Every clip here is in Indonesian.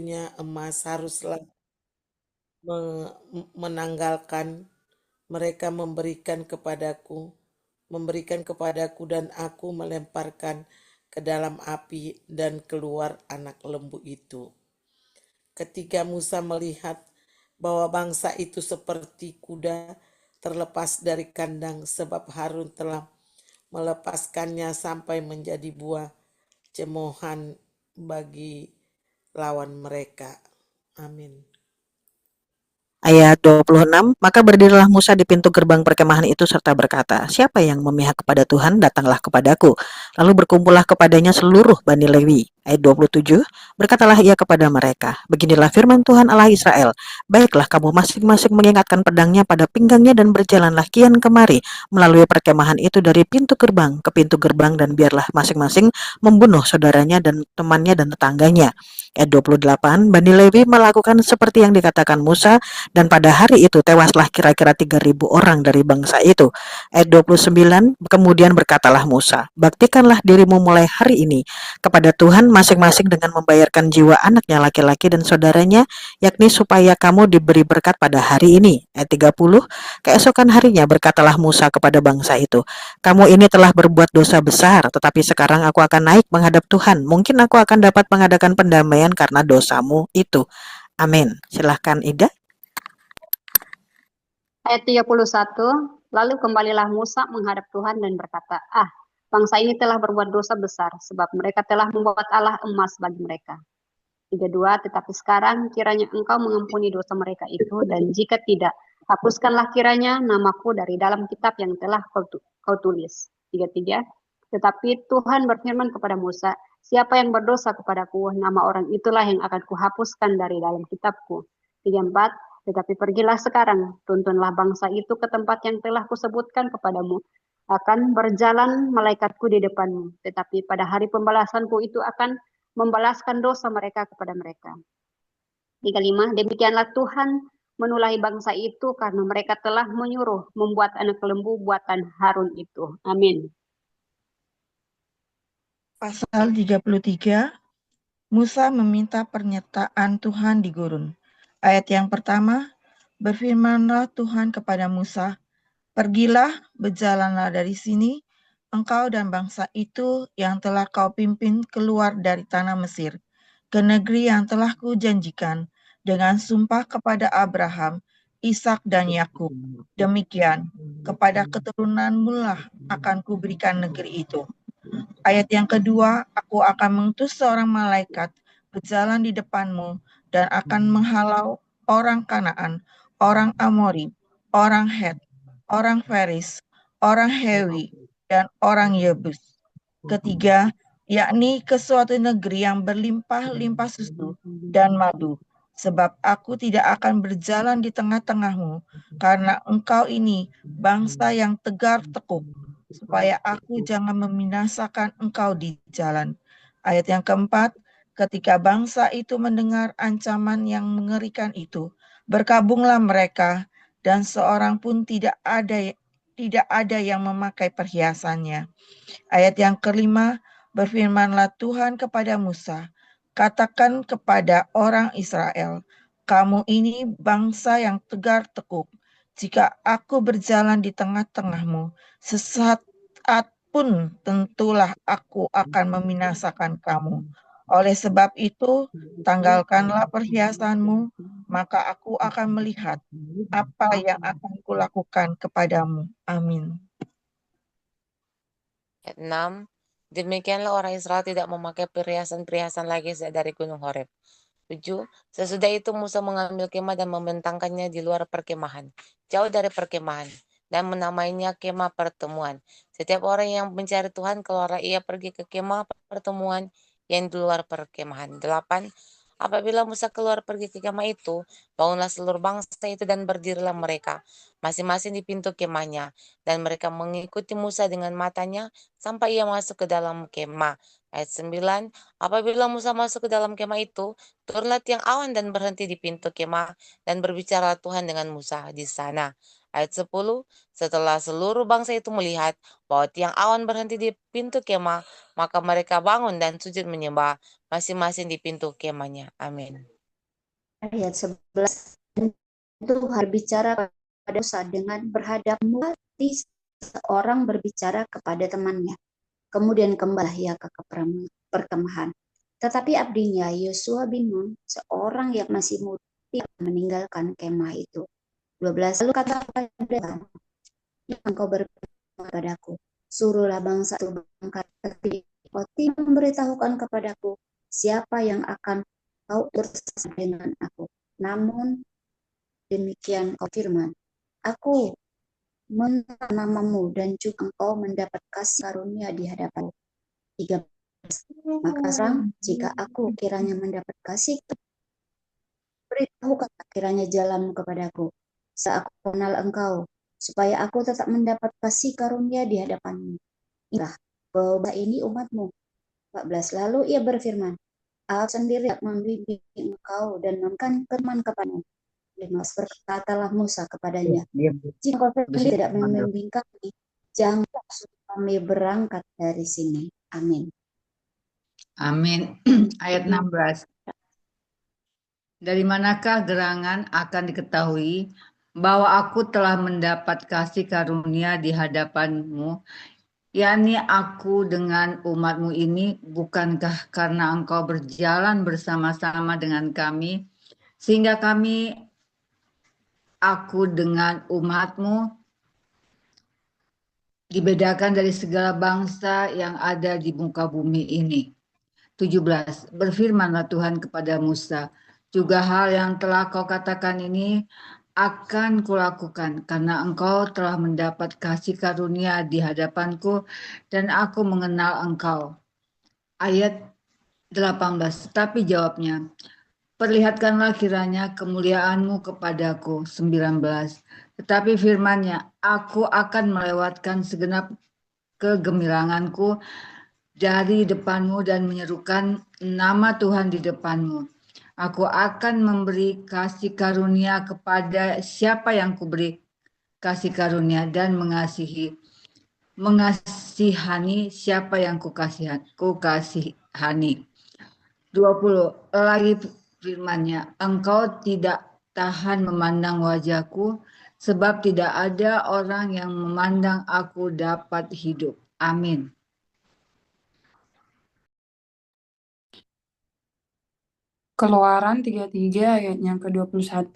punya emas haruslah menanggalkan mereka memberikan kepadaku dan aku melemparkan ke dalam api dan keluar anak lembu itu. Ketika Musa melihat bahwa bangsa itu seperti kuda terlepas dari kandang sebab Harun telah melepaskannya sampai menjadi buah cemoohan bagi lawan mereka. Amin. Ayat 26, maka berdirilah Musa di pintu gerbang perkemahan itu serta berkata, siapa yang memihak kepada Tuhan, datanglah kepadaku. Lalu berkumpullah kepadanya seluruh Bani Lewi. Ayat 27, berkatalah ia kepada mereka, beginilah firman Tuhan Allah Israel, baiklah kamu masing-masing mengingatkan pedangnya pada pinggangnya dan berjalanlah kian kemari melalui perkemahan itu dari pintu gerbang ke pintu gerbang dan biarlah masing-masing membunuh saudaranya dan temannya dan tetangganya. Ayat 28, Bani Lewi melakukan seperti yang dikatakan Musa dan pada hari itu tewaslah kira-kira 3.000 orang dari bangsa itu. Ayat 29, kemudian berkatalah Musa, baktikanlah dirimu mulai hari ini kepada Tuhan masing-masing dengan membayarkan jiwa anaknya laki-laki dan saudaranya, yakni supaya kamu diberi berkat pada hari ini. Ayat 30, keesokan harinya berkatalah Musa kepada bangsa itu, kamu ini telah berbuat dosa besar, tetapi sekarang aku akan naik menghadap Tuhan. Mungkin aku akan dapat mengadakan pendamaian karena dosamu itu. Amin. Silahkan Ida. Ayat 31, lalu kembalilah Musa menghadap Tuhan dan berkata, bangsa ini telah berbuat dosa besar, sebab mereka telah membuat Allah emas bagi mereka. 32, tetapi sekarang kiranya engkau mengampuni dosa mereka itu, dan jika tidak, hapuskanlah kiranya namaku dari dalam kitab yang telah kau tulis. 33, tetapi Tuhan berfirman kepada Musa, siapa yang berdosa kepadaku, nama orang itulah yang akan kuhapuskan dari dalam kitabku. 34, tetapi pergilah sekarang, tuntunlah bangsa itu ke tempat yang telah kusebutkan kepadamu. Akan berjalan malaikatku di depanmu, tetapi pada hari pembalasanku itu akan membalaskan dosa mereka kepada mereka. 35, demikianlah Tuhan menulahi bangsa itu karena mereka telah menyuruh membuat anak lembu buatan Harun itu. Amin. Pasal 33, Musa meminta pernyataan Tuhan di gurun. Ayat yang pertama, berfirmanlah Tuhan kepada Musa, pergilah, berjalanlah dari sini, engkau dan bangsa itu yang telah kau pimpin keluar dari tanah Mesir, ke negeri yang telah kujanjikan dengan sumpah kepada Abraham, Ishak dan Yakub. Demikian, kepada keturunanmu lah akan kuberikan negeri itu. Ayat yang kedua, aku akan mengutus seorang malaikat berjalan di depanmu dan akan menghalau orang Kanaan, orang Amori, orang Het, orang Feris, orang Hewi, dan orang Yebus. Ketiga, yakni ke suatu negeri yang berlimpah-limpah susu dan madu, sebab aku tidak akan berjalan di tengah-tengahmu, karena engkau ini bangsa yang tegar tekuk, supaya aku jangan membinasakan engkau di jalan. Ayat yang keempat, ketika bangsa itu mendengar ancaman yang mengerikan itu, berkabunglah mereka, dan seorang pun tidak ada yang memakai perhiasannya. Ayat yang kelima, berfirmanlah Tuhan kepada Musa, katakan kepada orang Israel, kamu ini bangsa yang tegar tekuk. Jika aku berjalan di tengah-tengahmu, sesaat pun tentulah aku akan membinasakan kamu. Oleh sebab itu, tanggalkanlah perhiasanmu, maka aku akan melihat apa yang akan kulakukan kepadamu. Amin. Ayat 6, demikianlah orang Israel tidak memakai perhiasan-perhiasan lagi dari Gunung Horeb. 7, sesudah itu Musa mengambil kemah dan membentangkannya di luar perkemahan, jauh dari perkemahan, dan menamainya kemah pertemuan. Setiap orang yang mencari Tuhan, keluarlah ia pergi ke kemah pertemuan yang di luar perkemahan. 8, apabila Musa keluar pergi ke kemah itu, bangunlah seluruh bangsa itu dan berdirilah mereka, masing-masing di pintu kemahnya, dan mereka mengikuti Musa dengan matanya sampai ia masuk ke dalam kemah. Ayat 9, apabila Musa masuk ke dalam kemah itu, turunlah tiang awan dan berhenti di pintu kemah, dan berbicara Tuhan dengan Musa di sana. Ayat 10, setelah seluruh bangsa itu melihat bahwa tiang awan berhenti di pintu kemah, maka mereka bangun dan sujud menyembah masing-masing di pintu kemahnya. Amin. Ayat 11. Dan Tuhan berbicara pada Musa dengan berhadapmu seorang berbicara kepada temannya. Kemudian kembalilah ia ke perkemahan. Tetapi abdinya Yosua bin Nun, seorang yang masih muda, meninggalkan kemah itu. 12. Lalu kata kepada engkau berkata kepadaku, suruhlah bangsa itu berangkat, tetapi kau tidak memberitahukan kepadaku siapa yang akan kau utus dengan aku. Namun demikian kau firman, aku mengenal namamu dan juga engkau mendapat kasih karunia di hadapanku. 13. Maka sekarang jika aku kiranya mendapat kasih, beritahukan kiranya jalanmu kepadaku, saat aku kenal engkau, supaya aku tetap mendapat kasih karunia di hadapanmu. Ingatlah bahwa ini umatmu. 14. Lalu ia berfirman, aku sendiri akan membimbing engkau dan memberikan firman kepadamu. 15. Berkatalah Musa kepadanya, jika kau sendiri tidak membimbing kami, jangan kami berangkat dari sini. Amin. Amin. Ayat 16. Dari manakah gerangan akan diketahui bahwa aku telah mendapat kasih karunia di hadapanmu, yakni aku dengan umatmu ini, bukankah karena engkau berjalan bersama-sama dengan kami, sehingga aku dengan umatmu dibedakan dari segala bangsa yang ada di muka bumi ini. 17. Berfirmanlah Tuhan kepada Musa, juga hal yang telah kau katakan ini akan kulakukan, karena engkau telah mendapat kasih karunia di hadapanku, dan aku mengenal engkau. Ayat 18. Tapi jawabnya, perlihatkanlah kiranya kemuliaanmu kepadaku. 19. Tetapi firman-Nya, aku akan melewatkan segenap kegemilanganku dari depanmu dan menyerukan nama Tuhan di depanmu. Aku akan memberi kasih karunia kepada siapa yang kuberi kasih karunia, dan mengasihani siapa yang kukasihani. 20. Lagi firman-Nya, engkau tidak tahan memandang wajahku, sebab tidak ada orang yang memandang aku dapat hidup. Amin. Keluaran 33 ayat yang ke-21,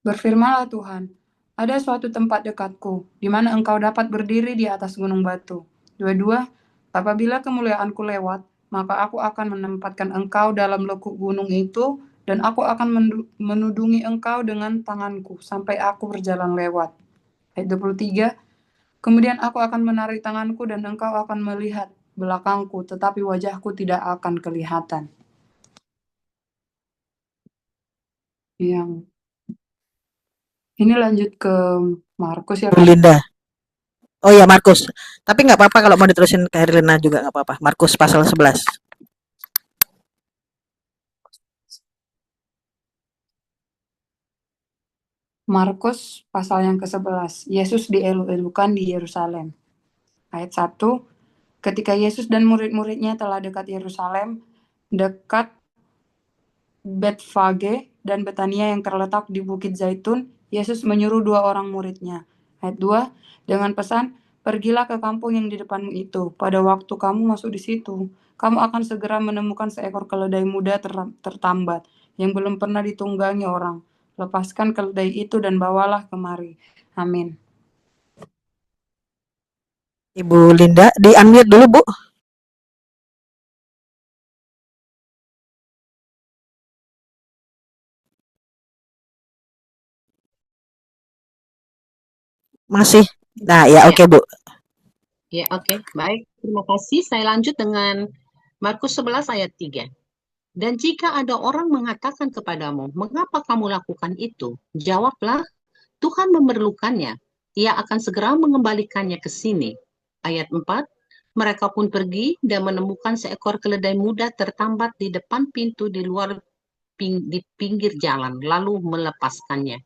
berfirmanlah Tuhan, ada suatu tempat dekatku, di mana engkau dapat berdiri di atas gunung batu. 22, apabila kemuliaanku lewat, maka aku akan menempatkan engkau dalam lekuk gunung itu, dan aku akan menudungi engkau dengan tanganku, sampai aku berjalan lewat. Ayat 23, kemudian aku akan menarik tanganku, dan engkau akan melihat belakangku, tetapi wajahku tidak akan kelihatan. Yang ini lanjut ke Markus ya, Bu Kak. Linda. Oh ya, Markus. Tapi nggak apa-apa kalau mau diterusin ke Herlina juga nggak apa-apa. Markus pasal 11. Markus pasal yang ke-11. Yesus dielu-elukan di Yerusalem. Ayat 1. Ketika Yesus dan murid-muridnya telah dekat Yerusalem, dekat Betfage dan Betania yang terletak di Bukit Zaitun, Yesus menyuruh 2 orang muridnya. Ayat 2, dengan pesan, pergilah ke kampung yang di depanmu itu. Pada waktu kamu masuk di situ, kamu akan segera menemukan seekor keledai muda tertambat, yang belum pernah ditunggangi orang. Lepaskan keledai itu dan bawalah kemari. Amin. Ibu Linda, di-unmute dulu, Bu. Masih. Nah, ya oke, Bu. Ya, oke. Baik, terima kasih. Saya lanjut dengan Markus 11 ayat 3. Dan jika ada orang mengatakan kepadamu, mengapa kamu lakukan itu? Jawablah, Tuhan memerlukannya. Ia akan segera mengembalikannya ke sini. Ayat 4. Mereka pun pergi dan menemukan seekor keledai muda tertambat di depan pintu di pinggir jalan, lalu melepaskannya.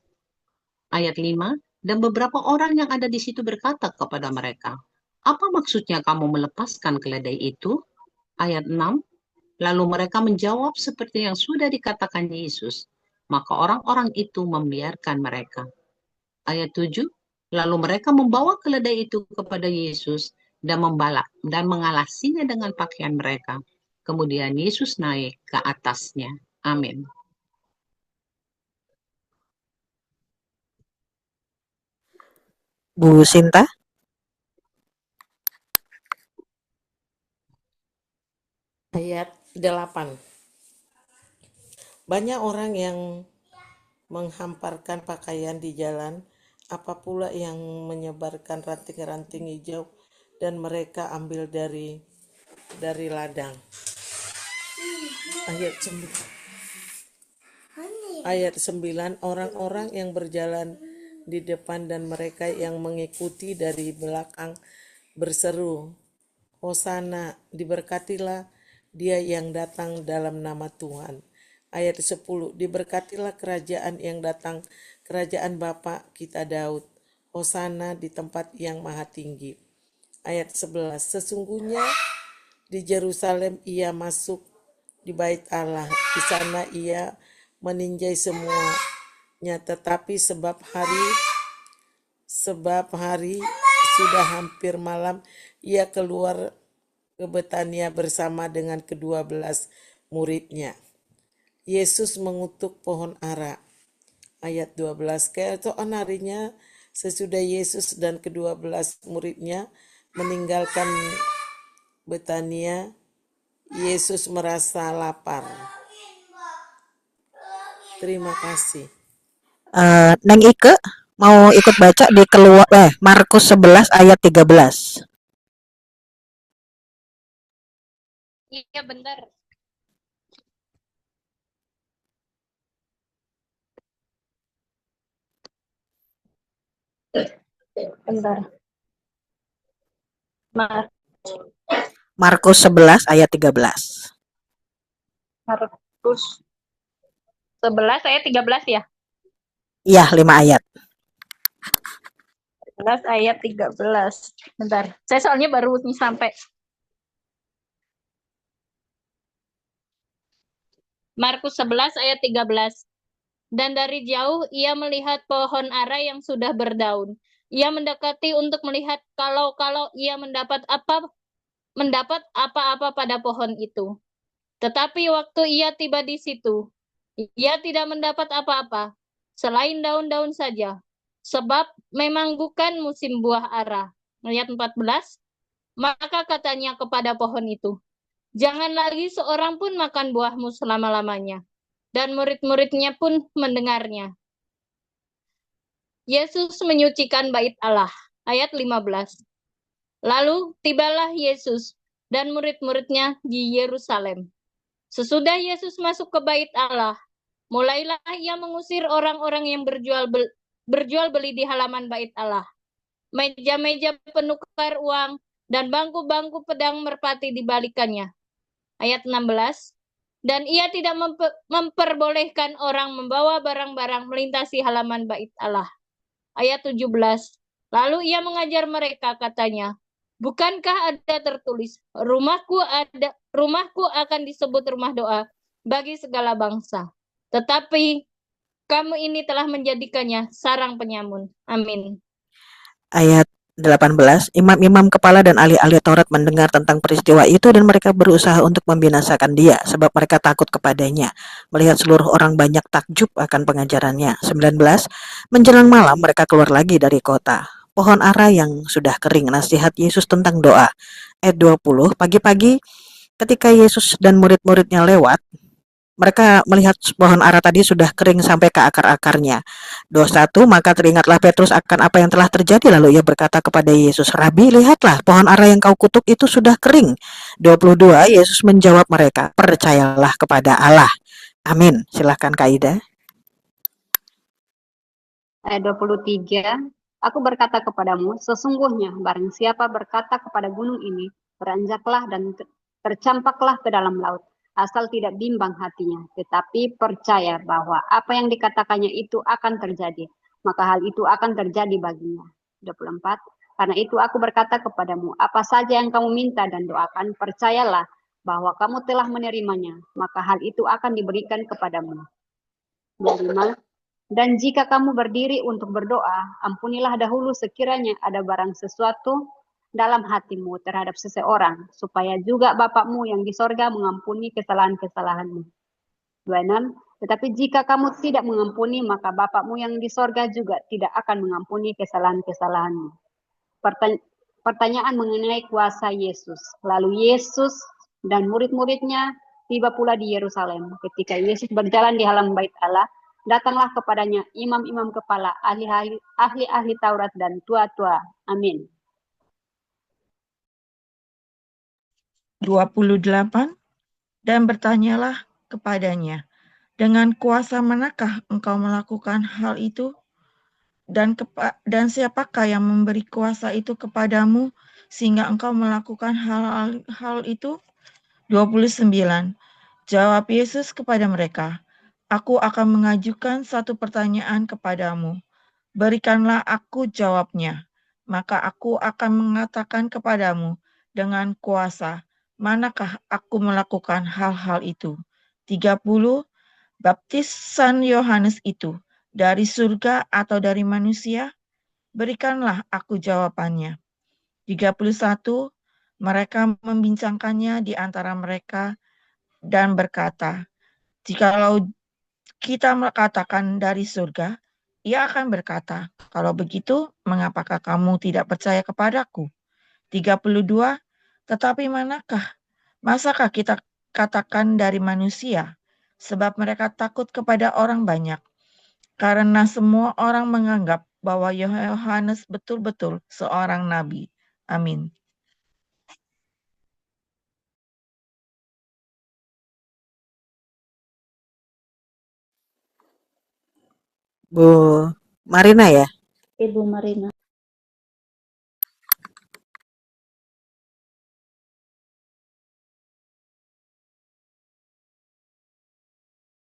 Ayat 5. Dan beberapa orang yang ada di situ berkata kepada mereka, apa maksudnya kamu melepaskan keledai itu? Ayat 6. Lalu mereka menjawab seperti yang sudah dikatakan Yesus. Maka orang-orang itu membiarkan mereka. Ayat 7, lalu mereka membawa keledai itu kepada Yesus dan mengalasinya dengan pakaian mereka. Kemudian Yesus naik ke atasnya. Amin. Bu Sinta. Ayat 8. Banyak orang yang menghamparkan pakaian di jalan, apa pula yang menyebarkan ranting-ranting hijau, dan mereka ambil dari ladang. Ayat 9, orang-orang yang berjalan di depan dan mereka yang mengikuti dari belakang berseru, Hosana, diberkatilah dia yang datang dalam nama Tuhan. Ayat 10, diberkatilah kerajaan yang datang, kerajaan Bapa kita Daud. Hosana di tempat yang maha tinggi. Ayat 11, sesungguhnya di Yerusalem ia masuk di bait Allah. Di sana ia meninjai semuanya, tetapi sebab hari sudah hampir malam, ia keluar ke Betania bersama dengan ke-12 muridnya. Yesus mengutuk pohon ara. Ayat 12, keesokan harinya sesudah Yesus dan ke-12 muridnya meninggalkan Betania, Yesus merasa lapar. Terima kasih. Neng Ike mau ikut baca di Markus 11 ayat 13. Iya, bentar. Bentar. Markus 11 ayat 13. Markus 11 ayat 13 ya? Iya, 5 ayat. 11 ayat 13. Bentar. Saya soalnya baru sampai. Markus 11 ayat 13. Dan dari jauh ia melihat pohon ara yang sudah berdaun. Ia mendekati untuk melihat kalau ia mendapat apa-apa pada pohon itu. Tetapi waktu ia tiba di situ, ia tidak mendapat apa-apa selain daun-daun saja, sebab memang bukan musim buah ara. Ayat 14. Maka katanya kepada pohon itu, jangan lagi seorang pun makan buahmu selama-lamanya. Dan murid-muridnya pun mendengarnya. Yesus menyucikan bait Allah. Ayat 15. Lalu tibalah Yesus dan murid-muridnya di Yerusalem. Sesudah Yesus masuk ke bait Allah, mulailah ia mengusir orang-orang yang berjual beli di halaman bait Allah. Meja-meja penukar uang dan bangku-bangku pedang merpati dibalikannya. Ayat 16. Dan ia tidak memperbolehkan orang membawa barang-barang melintasi halaman bait Allah. Ayat 17. Lalu ia mengajar mereka, katanya, bukankah ada tertulis, rumahku akan disebut rumah doa bagi segala bangsa. Tetapi kamu ini telah menjadikannya sarang penyamun. Amin. Ayat 18, imam-imam kepala dan ahli-ahli Taurat mendengar tentang peristiwa itu dan mereka berusaha untuk membinasakan dia sebab mereka takut kepadanya. Melihat seluruh orang banyak takjub akan pengajarannya. 19, menjelang malam mereka keluar lagi dari kota. Pohon ara yang sudah kering, nasihat Yesus tentang doa. Ayat 20, pagi-pagi ketika Yesus dan murid-muridnya lewat, mereka melihat pohon ara tadi sudah kering sampai ke akar-akarnya. 21, maka teringatlah Petrus akan apa yang telah terjadi, lalu ia berkata kepada Yesus, Rabi, lihatlah pohon ara yang kau kutuk itu sudah kering. 22, Yesus menjawab mereka, percayalah kepada Allah. Amin. Silahkan Kak Ida. Ayat 23, aku berkata kepadamu, sesungguhnya barang siapa berkata kepada gunung ini, beranjaklah dan tercampaklah ke dalam laut, asal tidak bimbang hatinya, tetapi percaya bahwa apa yang dikatakannya itu akan terjadi, maka hal itu akan terjadi baginya. 24, karena itu aku berkata kepadamu, apa saja yang kamu minta dan doakan, percayalah bahwa kamu telah menerimanya, maka hal itu akan diberikan kepadamu. 25. Dan jika kamu berdiri untuk berdoa, ampunilah dahulu sekiranya ada barang sesuatu dalam hatimu terhadap seseorang, supaya juga Bapakmu yang di sorga mengampuni kesalahan-kesalahanmu. 26. Tetapi jika kamu tidak mengampuni, maka Bapakmu yang di sorga juga tidak akan mengampuni kesalahan-kesalahanmu. Pertanyaan mengenai kuasa Yesus. Lalu Yesus dan murid-muridnya tiba pula di Yerusalem. Ketika Yesus berjalan di halaman bait Allah, datanglah kepadanya imam-imam kepala, ahli-ahli Taurat dan tua-tua. Amin. 28. Dan bertanyalah kepadanya, dengan kuasa manakah engkau melakukan hal itu? Dan siapakah yang memberi kuasa itu kepadamu sehingga engkau melakukan hal itu? 29. Jawab Yesus kepada mereka, aku akan mengajukan satu pertanyaan kepadamu. Berikanlah aku jawabnya, maka aku akan mengatakan kepadamu dengan kuasa, manakah aku melakukan hal-hal itu. 30. Baptisan Yohanes itu dari surga atau dari manusia? Berikanlah aku jawabannya. 31. Mereka membincangkannya di antara mereka dan berkata, jikalau kita mengatakan dari surga, ia akan berkata, kalau begitu, mengapakah kamu tidak percaya kepadaku? 32. Tetapi masakah kita katakan dari manusia? Sebab mereka takut kepada orang banyak. Karena semua orang menganggap bahwa Yohanes betul-betul seorang nabi. Amin. Bu Marina ya? Ibu Marina.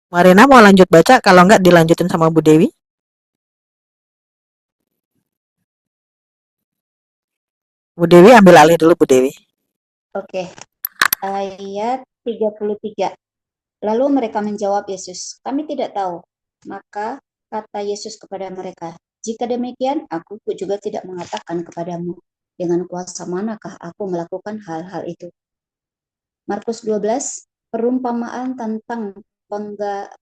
Marina mau lanjut baca, kalau enggak dilanjutin sama Bu Dewi. Bu Dewi ambil alih dulu, Bu Dewi. Oke. Ayat 33. Lalu mereka menjawab Yesus, kami tidak tahu. Maka kata Yesus kepada mereka, jika demikian, aku juga tidak mengatakan kepadamu, dengan kuasa manakah aku melakukan hal-hal itu. Markus 12, perumpamaan tentang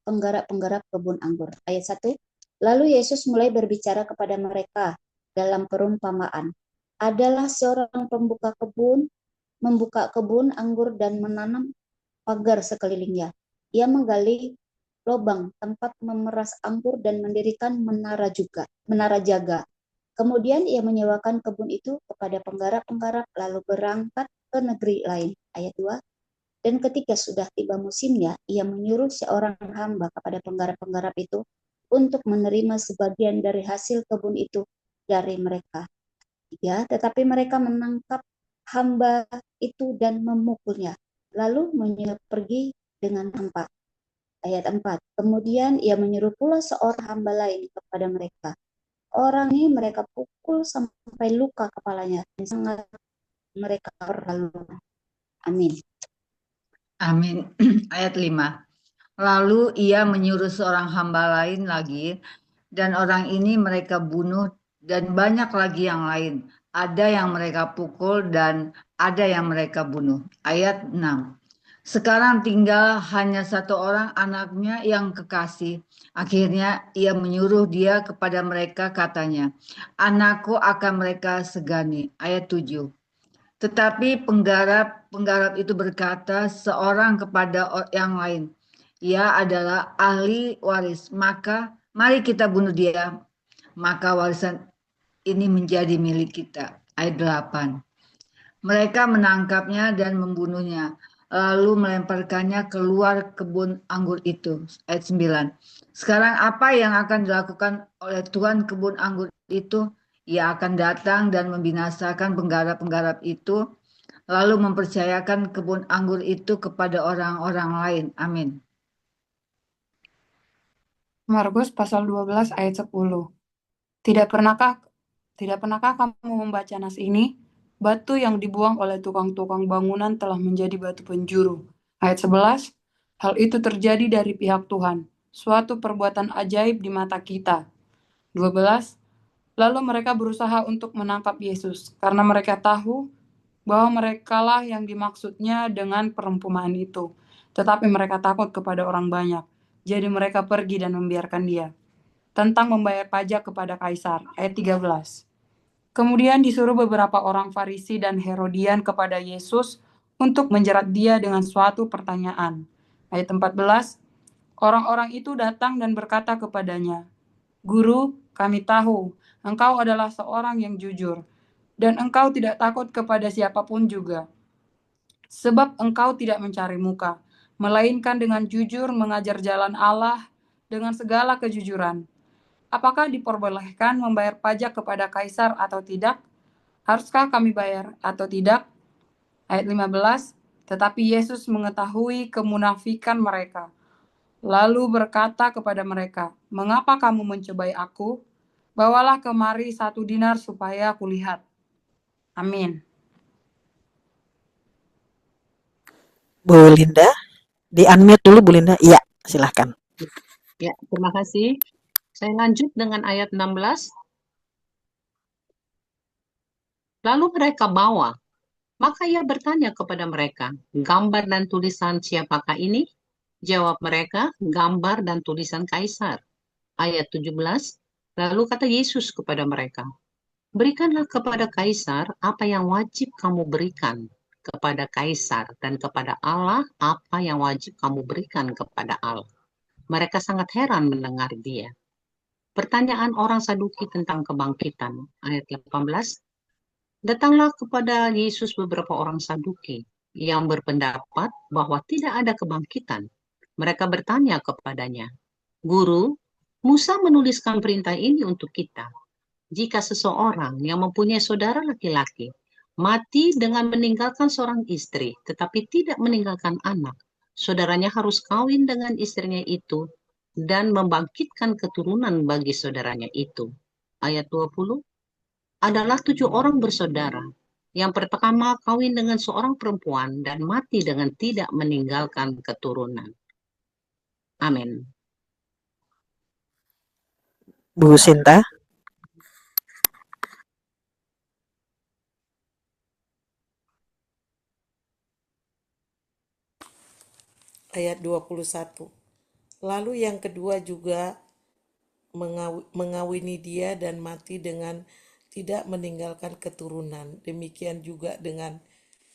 penggarap-penggarap kebun anggur. Ayat 1, lalu Yesus mulai berbicara kepada mereka dalam perumpamaan. Adalah seorang membuka kebun anggur dan menanam pagar sekelilingnya. Ia menggali lubang tempat memeras anggur dan mendirikan menara jaga. Kemudian ia menyewakan kebun itu kepada penggarap-penggarap lalu berangkat ke negeri lain. Ayat 2. Dan ketika sudah tiba musimnya, ia menyuruh seorang hamba kepada penggarap-penggarap itu untuk menerima sebagian dari hasil kebun itu dari mereka. 3. Tetapi mereka menangkap hamba itu dan memukulnya, lalu menyuruh pergi dengan hampa. Ayat 4. Kemudian ia menyuruh pula seorang hamba lain kepada mereka. Orang ini mereka pukul sampai luka kepalanya, dan sangat mereka berlalu. Amin. Amin. Ayat 5. Lalu ia menyuruh seorang hamba lain lagi, dan orang ini mereka bunuh, dan banyak lagi yang lain. Ada yang mereka pukul dan ada yang mereka bunuh. Ayat 6. Sekarang tinggal hanya satu orang anaknya yang kekasih. Akhirnya ia menyuruh dia kepada mereka, katanya, anakku akan mereka segani. Ayat 7. Tetapi penggarap itu berkata seorang kepada yang lain, ia adalah ahli waris, maka mari kita bunuh dia, maka warisan ini menjadi milik kita. Ayat 8. Mereka menangkapnya dan membunuhnya, lalu melemparkannya keluar kebun anggur itu. Ayat 9. Sekarang apa yang akan dilakukan oleh Tuhan kebun anggur itu? Ia akan datang dan membinasakan penggarap-penggarap itu, lalu mempercayakan kebun anggur itu kepada orang-orang lain. Amin. Markus pasal 12 ayat 10. Tidak pernahkah kamu membaca nas ini? Batu yang dibuang oleh tukang-tukang bangunan telah menjadi batu penjuru. Ayat 11. Hal itu terjadi dari pihak Tuhan. suatu perbuatan ajaib di mata kita. 12. Lalu mereka berusaha untuk menangkap Yesus, karena mereka tahu bahwa merekalah yang dimaksudnya dengan perumpamaan itu. Tetapi mereka takut kepada orang banyak, jadi mereka pergi dan membiarkan dia. Tentang membayar pajak kepada Kaisar, ayat 13. Kemudian disuruh beberapa orang Farisi dan Herodian kepada Yesus untuk menjerat dia dengan suatu pertanyaan. Ayat 14. Orang-orang itu datang dan berkata kepadanya, "Guru, kami tahu engkau adalah seorang yang jujur, dan engkau tidak takut kepada siapapun juga. Sebab engkau tidak mencari muka, melainkan dengan jujur mengajar jalan Allah dengan segala kejujuran. Apakah diperbolehkan membayar pajak kepada Kaisar atau tidak? Haruskah kami bayar atau tidak?" Ayat 15. Tetapi Yesus mengetahui kemunafikan mereka, lalu berkata kepada mereka, "Mengapa kamu mencobai aku? Bawalah kemari 1 dinar supaya kulihat." Amin. Bu Linda, di-unmute dulu Bu Linda. Iya, silahkan. Ya, terima kasih. Saya lanjut dengan ayat 16. Lalu mereka bawa. Maka ia bertanya kepada mereka, "Gambar dan tulisan siapakah ini?" Jawab mereka, "Gambar dan tulisan Kaisar." Ayat 17. Lalu kata Yesus kepada mereka, "Berikanlah kepada Kaisar apa yang wajib kamu berikan kepada Kaisar, dan kepada Allah apa yang wajib kamu berikan kepada Allah." Mereka sangat heran mendengar dia. Pertanyaan orang Saduki tentang kebangkitan. Ayat 18. Datanglah kepada Yesus beberapa orang Saduki yang berpendapat bahwa tidak ada kebangkitan. Mereka bertanya kepadanya, "Guru, Musa menuliskan perintah ini untuk kita. Jika seseorang yang mempunyai saudara laki-laki mati dengan meninggalkan seorang istri, tetapi tidak meninggalkan anak, saudaranya harus kawin dengan istrinya itu dan membangkitkan keturunan bagi saudaranya itu." Ayat 20. Adalah 7 orang bersaudara. Yang pertama kawin dengan seorang perempuan dan mati dengan tidak meninggalkan keturunan. Amin. Bu Sinta. Ayat 21. Lalu yang kedua juga mengawini dia dan mati dengan tidak meninggalkan keturunan. Demikian juga dengan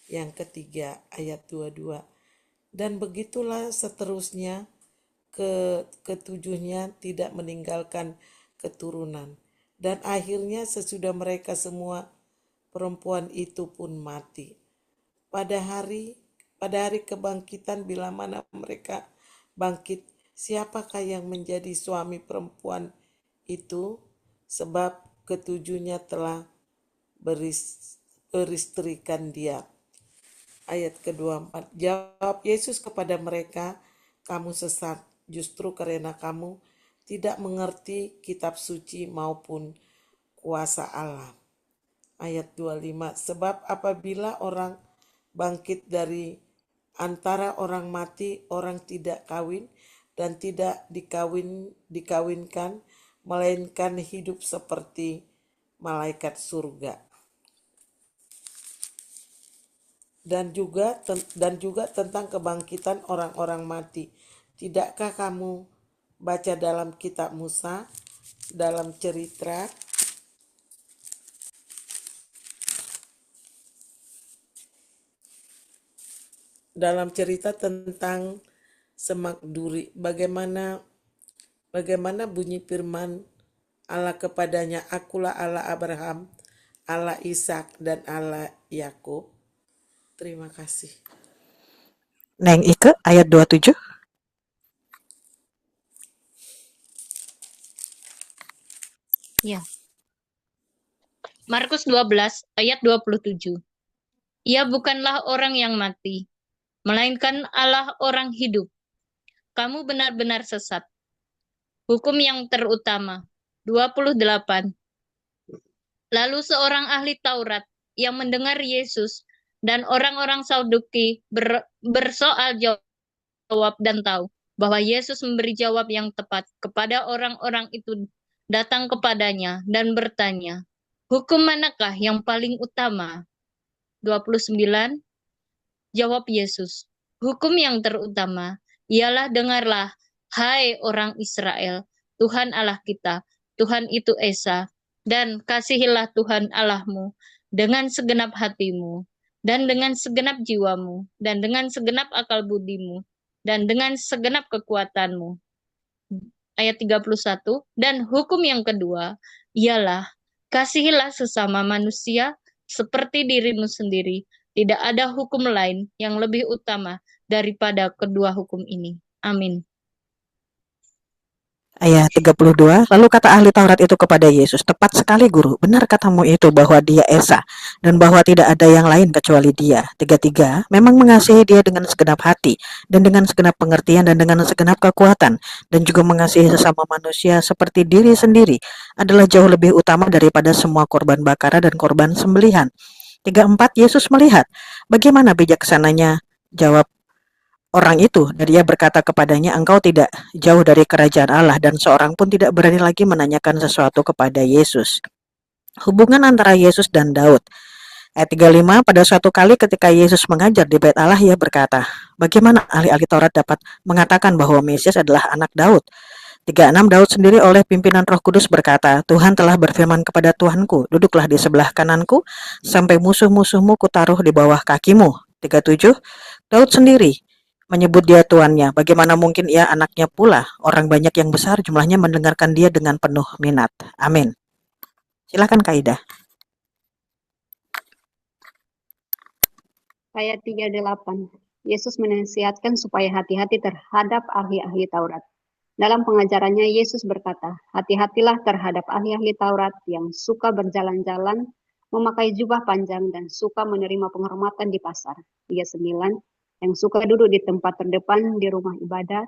yang ketiga, ayat 22. Dan begitulah seterusnya, ketujuhnya tidak meninggalkan keturunan. Dan akhirnya sesudah mereka semua, perempuan itu pun mati. Pada hari kebangkitan, bila mana mereka bangkit, siapakah yang menjadi suami perempuan itu? Sebab ketujuhnya telah beristrikan dia. Ayat ke-24. Jawab Yesus kepada mereka, "Kamu sesat, justru karena kamu tidak mengerti kitab suci maupun kuasa Allah." Ayat 25. Sebab apabila orang bangkit dari antara orang mati, orang tidak kawin dan tidak dikawinkan, melainkan hidup seperti malaikat surga. Dan juga tentang kebangkitan orang-orang mati. Tidakkah kamu baca dalam kitab Musa, dalam cerita tentang semak duri, bagaimana bunyi firman Allah kepadanya, "Akulah Allah Abraham, Allah Ishak, dan Allah Yakub." Terima kasih. Neng Ike, ayat 27. Ya. Markus 12 ayat 27. Ia bukanlah orang yang mati, melainkan Allah orang hidup. Kamu benar-benar sesat. Hukum yang terutama. 28. Lalu seorang ahli Taurat yang mendengar Yesus dan orang-orang Saduki bersoal jawab dan tahu. bahwa Yesus memberi jawab yang tepat kepada orang-orang itu datang kepadanya dan bertanya, hukum manakah yang paling utama? 29. Jawab Yesus, hukum yang terutama ialah dengarlah, hai orang Israel, Tuhan Allah kita, Tuhan itu Esa, dan kasihilah Tuhan Allahmu dengan segenap hatimu, dan dengan segenap jiwamu, dan dengan segenap akal budimu, dan dengan segenap kekuatanmu. Ayat 31, dan hukum yang kedua ialah kasihilah sesama manusia seperti dirimu sendiri. Tidak ada hukum lain yang lebih utama daripada kedua hukum ini. Amin. Ayat 32, lalu kata ahli Taurat itu kepada Yesus, tepat sekali guru, benar katamu itu bahwa dia Esa, dan bahwa tidak ada yang lain kecuali dia. 33, memang mengasihi dia dengan segenap hati, dan dengan segenap pengertian, dan dengan segenap kekuatan, dan juga mengasihi sesama manusia seperti diri sendiri, adalah jauh lebih utama daripada semua korban bakaran dan korban sembelihan. 34, Yesus melihat, bagaimana bijaksananya jawab orang itu, dan ia berkata kepadanya, engkau tidak jauh dari kerajaan Allah, dan seorang pun tidak berani lagi menanyakan sesuatu kepada Yesus. Hubungan antara Yesus dan Daud. Ayat 35, pada suatu kali ketika Yesus mengajar di Bait Allah, ia berkata, bagaimana ahli-ahli Taurat dapat mengatakan bahwa Mesias adalah anak Daud? 36, Daud sendiri oleh pimpinan Roh Kudus berkata, Tuhan telah berfirman kepada Tuhanku, duduklah di sebelah kananku, sampai musuh-musuhmu kutaruh di bawah kakimu. 37, Daud sendiri menyebut dia tuannya. Bagaimana mungkin ia anaknya pula? Orang banyak yang besar jumlahnya mendengarkan dia dengan penuh minat. Amin. Silakan Kak Ida. Ayat 38. Yesus menasihatkan supaya hati-hati terhadap ahli-ahli Taurat. Dalam pengajarannya, Yesus berkata, hati-hatilah terhadap ahli-ahli Taurat yang suka berjalan-jalan, memakai jubah panjang, dan suka menerima penghormatan di pasar. 39. Yang suka duduk di tempat terdepan di rumah ibadah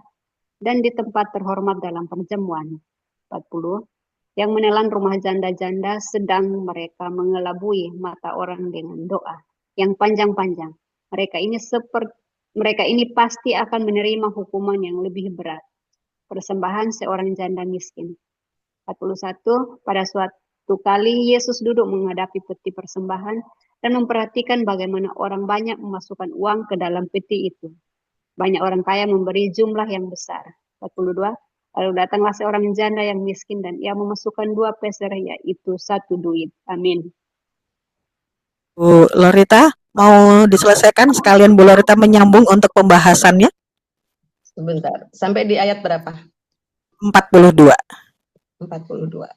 dan di tempat terhormat dalam perjamuan. 40. Yang menelan rumah janda-janda sedang mereka mengelabui mata orang dengan doa yang panjang-panjang. Mereka ini pasti akan menerima hukuman yang lebih berat. Persembahan seorang janda miskin. 41. Pada suatu kali Yesus duduk menghadapi peti persembahan dan memperhatikan bagaimana orang banyak memasukkan uang ke dalam peti itu. Banyak orang kaya memberi jumlah yang besar. 42. Lalu datanglah seorang janda yang miskin dan ia memasukkan 2 peser, yaitu 1 duit. Amin. Bu Lorita, mau diselesaikan sekalian Bu Lorita menyambung untuk pembahasannya? Sebentar, sampai di ayat berapa? 42. 42.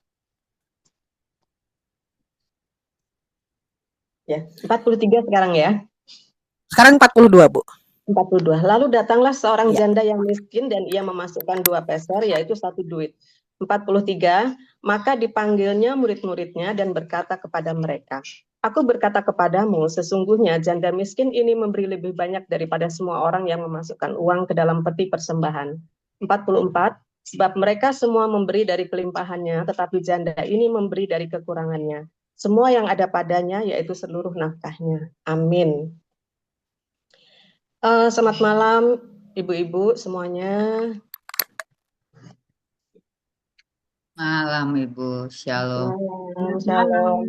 Ya, 43 sekarang ya. Sekarang 42, Bu. 42. Lalu datanglah seorang janda yang miskin dan ia memasukkan 2 peser, yaitu 1 duit. 43. Maka dipanggilnya murid-muridnya dan berkata kepada mereka, Aku berkata kepadamu, sesungguhnya janda miskin ini memberi lebih banyak daripada semua orang yang memasukkan uang ke dalam peti persembahan. 44. Sebab mereka semua memberi dari kelimpahannya, tetapi janda ini memberi dari kekurangannya. Semua yang ada padanya, yaitu seluruh nafkahnya. Amin. Selamat malam, ibu-ibu semuanya. Malam Ibu, Shalom. Shalom.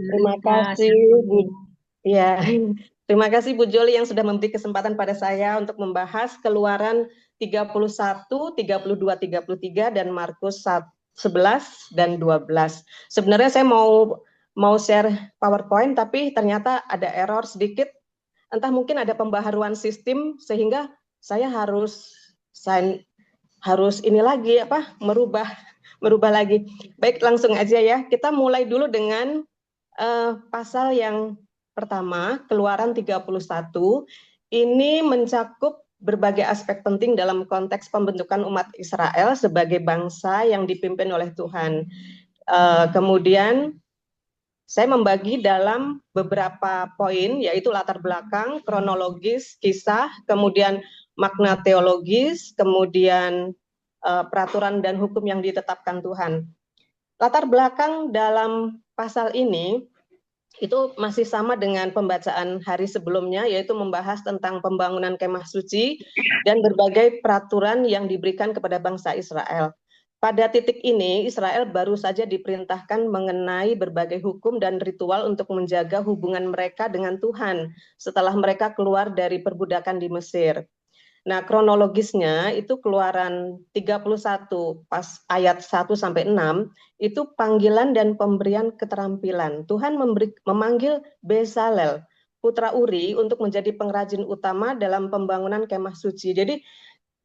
Terima kasih Bu. Ya, terima kasih Bu Joli yang sudah memberi kesempatan pada saya untuk membahas Keluaran 31, 32, 33 dan Markus 11 dan 12. Sebenarnya saya mau share PowerPoint tapi ternyata ada error sedikit. Entah mungkin ada pembaharuan sistem sehingga saya harus ini lagi merubah lagi. Baik, langsung aja ya. Kita mulai dulu dengan pasal yang pertama, Keluaran 31. Ini mencakup berbagai aspek penting dalam konteks pembentukan umat Israel sebagai bangsa yang dipimpin oleh Tuhan. Kemudian saya membagi dalam beberapa poin, yaitu latar belakang, kronologis, kisah, kemudian makna teologis, kemudian peraturan dan hukum yang ditetapkan Tuhan. Latar belakang dalam pasal ini, itu masih sama dengan pembacaan hari sebelumnya, yaitu membahas tentang pembangunan kemah suci dan berbagai peraturan yang diberikan kepada bangsa Israel. Pada titik ini, Israel baru saja diperintahkan mengenai berbagai hukum dan ritual untuk menjaga hubungan mereka dengan Tuhan setelah mereka keluar dari perbudakan di Mesir. Nah, kronologisnya itu Keluaran 31 pas ayat 1 sampai 6 itu panggilan dan pemberian keterampilan. Tuhan memanggil Bezalel, putra Uri, untuk menjadi pengrajin utama dalam pembangunan kemah suci. Jadi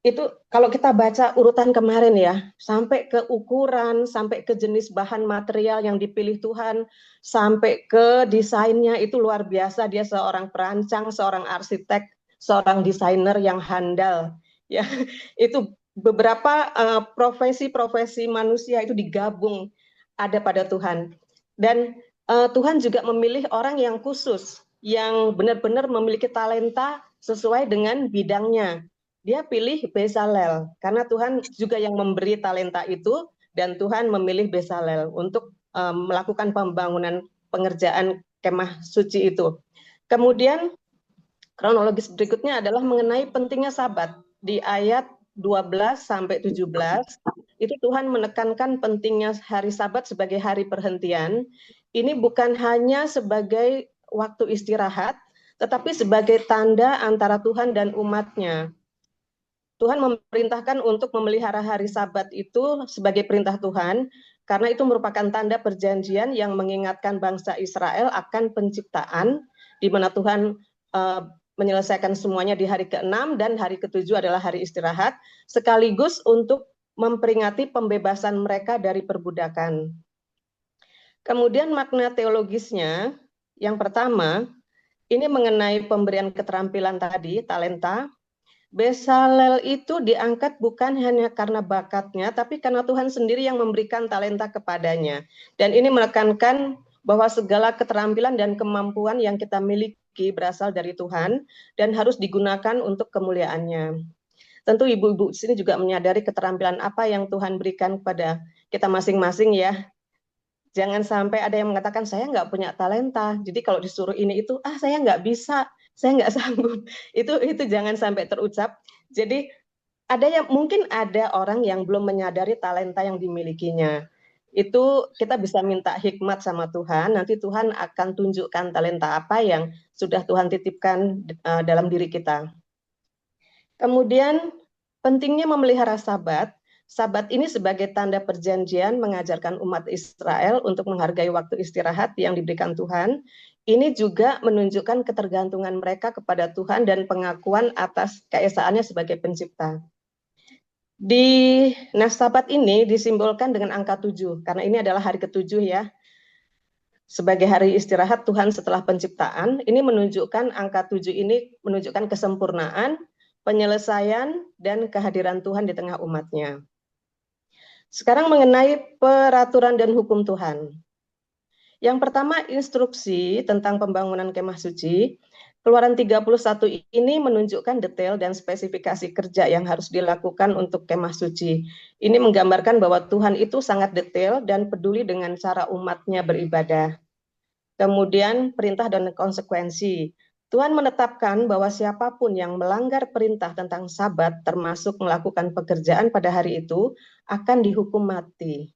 itu kalau kita baca urutan kemarin ya, sampai ke ukuran, sampai ke jenis bahan material yang dipilih Tuhan, sampai ke desainnya itu luar biasa. Dia seorang perancang, seorang arsitek, seorang desainer yang handal. Ya, itu beberapa profesi-profesi manusia itu digabung ada pada Tuhan. Dan Tuhan juga memilih orang yang khusus, yang benar-benar memiliki talenta sesuai dengan bidangnya. Dia pilih Bezalel karena Tuhan juga yang memberi talenta itu, dan Tuhan memilih Bezalel untuk melakukan pembangunan pengerjaan kemah suci itu. Kemudian kronologis berikutnya adalah mengenai pentingnya Sabat. Di ayat 12 sampai 17 itu Tuhan menekankan pentingnya hari Sabat sebagai hari perhentian. Ini bukan hanya sebagai waktu istirahat, tetapi sebagai tanda antara Tuhan dan umatnya. Tuhan memerintahkan untuk memelihara hari Sabat itu sebagai perintah Tuhan, karena itu merupakan tanda perjanjian yang mengingatkan bangsa Israel akan penciptaan, di mana Tuhan menyelesaikan semuanya di hari ke-6 dan hari ke-7 adalah hari istirahat, sekaligus untuk memperingati pembebasan mereka dari perbudakan. Kemudian makna teologisnya, yang pertama, ini mengenai pemberian keterampilan tadi, talenta. Bezalel itu diangkat bukan hanya karena bakatnya, tapi karena Tuhan sendiri yang memberikan talenta kepadanya. Dan ini menekankan bahwa segala keterampilan dan kemampuan yang kita miliki berasal dari Tuhan dan harus digunakan untuk kemuliaannya. Tentu ibu-ibu di sini juga menyadari keterampilan apa yang Tuhan berikan kepada kita masing-masing ya. Jangan sampai ada yang mengatakan saya nggak punya talenta, jadi kalau disuruh ini itu, saya nggak bisa, saya nggak sanggup. Itu jangan sampai terucap. Jadi mungkin ada orang yang belum menyadari talenta yang dimilikinya. Itu kita bisa minta hikmat sama Tuhan, nanti Tuhan akan tunjukkan talenta apa yang sudah Tuhan titipkan dalam diri kita. Kemudian pentingnya memelihara Sabat. Sabat ini sebagai tanda perjanjian mengajarkan umat Israel untuk menghargai waktu istirahat yang diberikan Tuhan. Ini juga menunjukkan ketergantungan mereka kepada Tuhan dan pengakuan atas keesaannya sebagai pencipta. Di Sabat ini disimbolkan dengan angka 7, karena ini adalah hari ke-7 ya. Sebagai hari istirahat Tuhan setelah penciptaan, ini menunjukkan angka 7 ini menunjukkan kesempurnaan, penyelesaian, dan kehadiran Tuhan di tengah umatnya. Sekarang mengenai peraturan dan hukum Tuhan. Yang pertama, instruksi tentang pembangunan kemah suci. Keluaran 31 ini menunjukkan detail dan spesifikasi kerja yang harus dilakukan untuk kemah suci. Ini menggambarkan bahwa Tuhan itu sangat detail dan peduli dengan cara umatnya beribadah. Kemudian perintah dan konsekuensi. Tuhan menetapkan bahwa siapapun yang melanggar perintah tentang Sabat, termasuk melakukan pekerjaan pada hari itu, akan dihukum mati.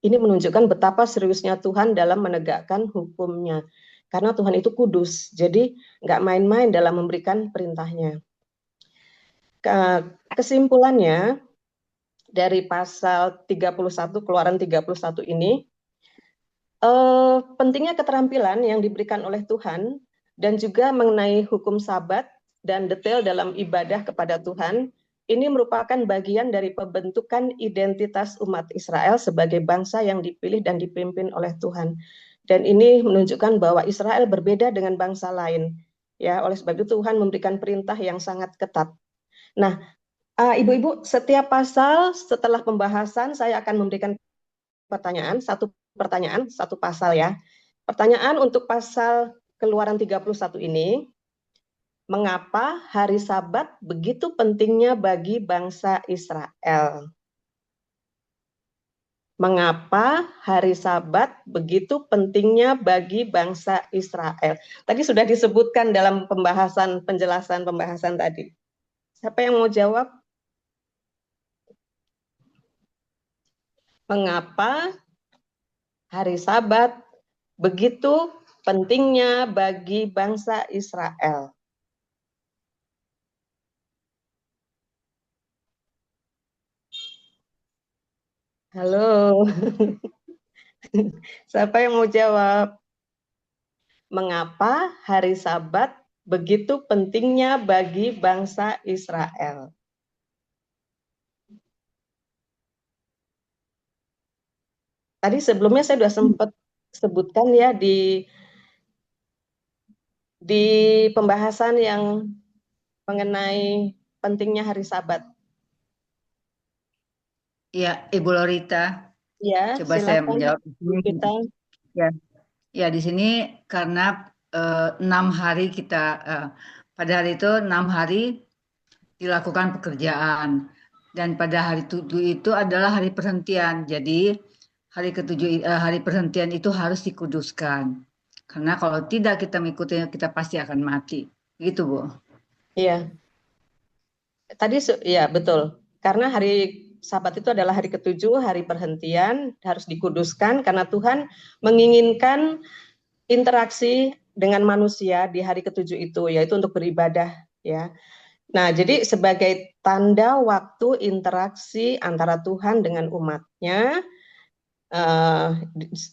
Ini menunjukkan betapa seriusnya Tuhan dalam menegakkan hukumnya. Karena Tuhan itu kudus, jadi nggak main-main dalam memberikan perintahnya. Kesimpulannya, dari pasal 31, Keluaran 31 ini, pentingnya keterampilan yang diberikan oleh Tuhan dan juga mengenai hukum Sabat dan detail dalam ibadah kepada Tuhan, ini merupakan bagian dari pembentukan identitas umat Israel sebagai bangsa yang dipilih dan dipimpin oleh Tuhan. Dan ini menunjukkan bahwa Israel berbeda dengan bangsa lain. Ya, oleh sebab itu Tuhan memberikan perintah yang sangat ketat. Nah, ibu-ibu, setiap pasal setelah pembahasan saya akan memberikan pertanyaan, satu pertanyaan, satu pasal ya. Pertanyaan untuk pasal Keluaran 31 ini, mengapa hari Sabat begitu pentingnya bagi bangsa Israel? Mengapa hari Sabat begitu pentingnya bagi bangsa Israel? Tadi sudah disebutkan dalam penjelasan pembahasan tadi. Siapa yang mau jawab? Mengapa hari Sabat begitu pentingnya bagi bangsa Israel? Halo. Siapa yang mau jawab? Mengapa hari Sabat begitu pentingnya bagi bangsa Israel? Tadi sebelumnya saya sudah sempat sebutkan ya di pembahasan yang mengenai pentingnya hari Sabat. Ya, Ibu Lorita. Ya, Coba saya silakan, menjawab. kita. Ya, di sini karena 6 hari pada hari itu 6 hari dilakukan pekerjaan, dan pada hari 7 itu adalah hari perhentian. Jadi hari perhentian itu harus dikuduskan. Karena kalau tidak kita mengikuti, kita pasti akan mati. Gitu, Bu. Iya. Tadi ya betul. Karena hari Sabat itu adalah hari ke-7, hari perhentian, harus dikuduskan karena Tuhan menginginkan interaksi dengan manusia di hari ke-7 itu, yaitu untuk beribadah, ya. Nah, jadi sebagai tanda waktu interaksi antara Tuhan dengan umatnya,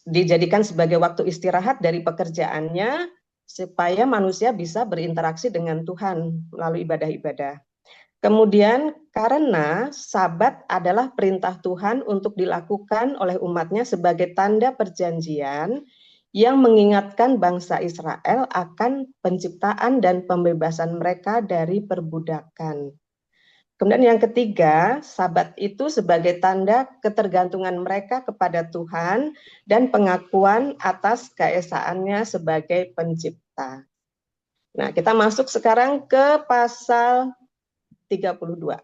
dijadikan sebagai waktu istirahat dari pekerjaannya, supaya manusia bisa berinteraksi dengan Tuhan melalui ibadah-ibadah. Kemudian karena Sabat adalah perintah Tuhan untuk dilakukan oleh umatnya sebagai tanda perjanjian yang mengingatkan bangsa Israel akan penciptaan dan pembebasan mereka dari perbudakan. Kemudian yang ketiga, Sabat itu sebagai tanda ketergantungan mereka kepada Tuhan dan pengakuan atas keesaannya sebagai pencipta. Nah, kita masuk sekarang ke pasal 32.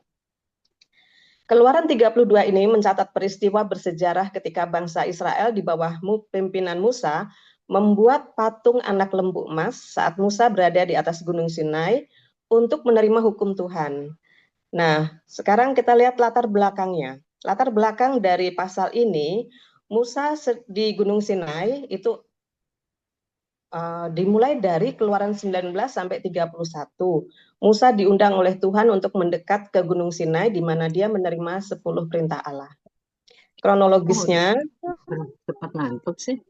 Keluaran 32 ini mencatat peristiwa bersejarah ketika bangsa Israel di bawah pimpinan Musa membuat patung anak lembu emas saat Musa berada di atas Gunung Sinai untuk menerima hukum Tuhan. Nah, sekarang kita lihat latar belakangnya. Latar belakang dari pasal ini, Musa di Gunung Sinai itu dimulai dari Keluaran 19 sampai 31. Musa diundang oleh Tuhan untuk mendekat ke Gunung Sinai di mana dia menerima 10 perintah Allah. Kronologisnya, cepat ngantuk sih.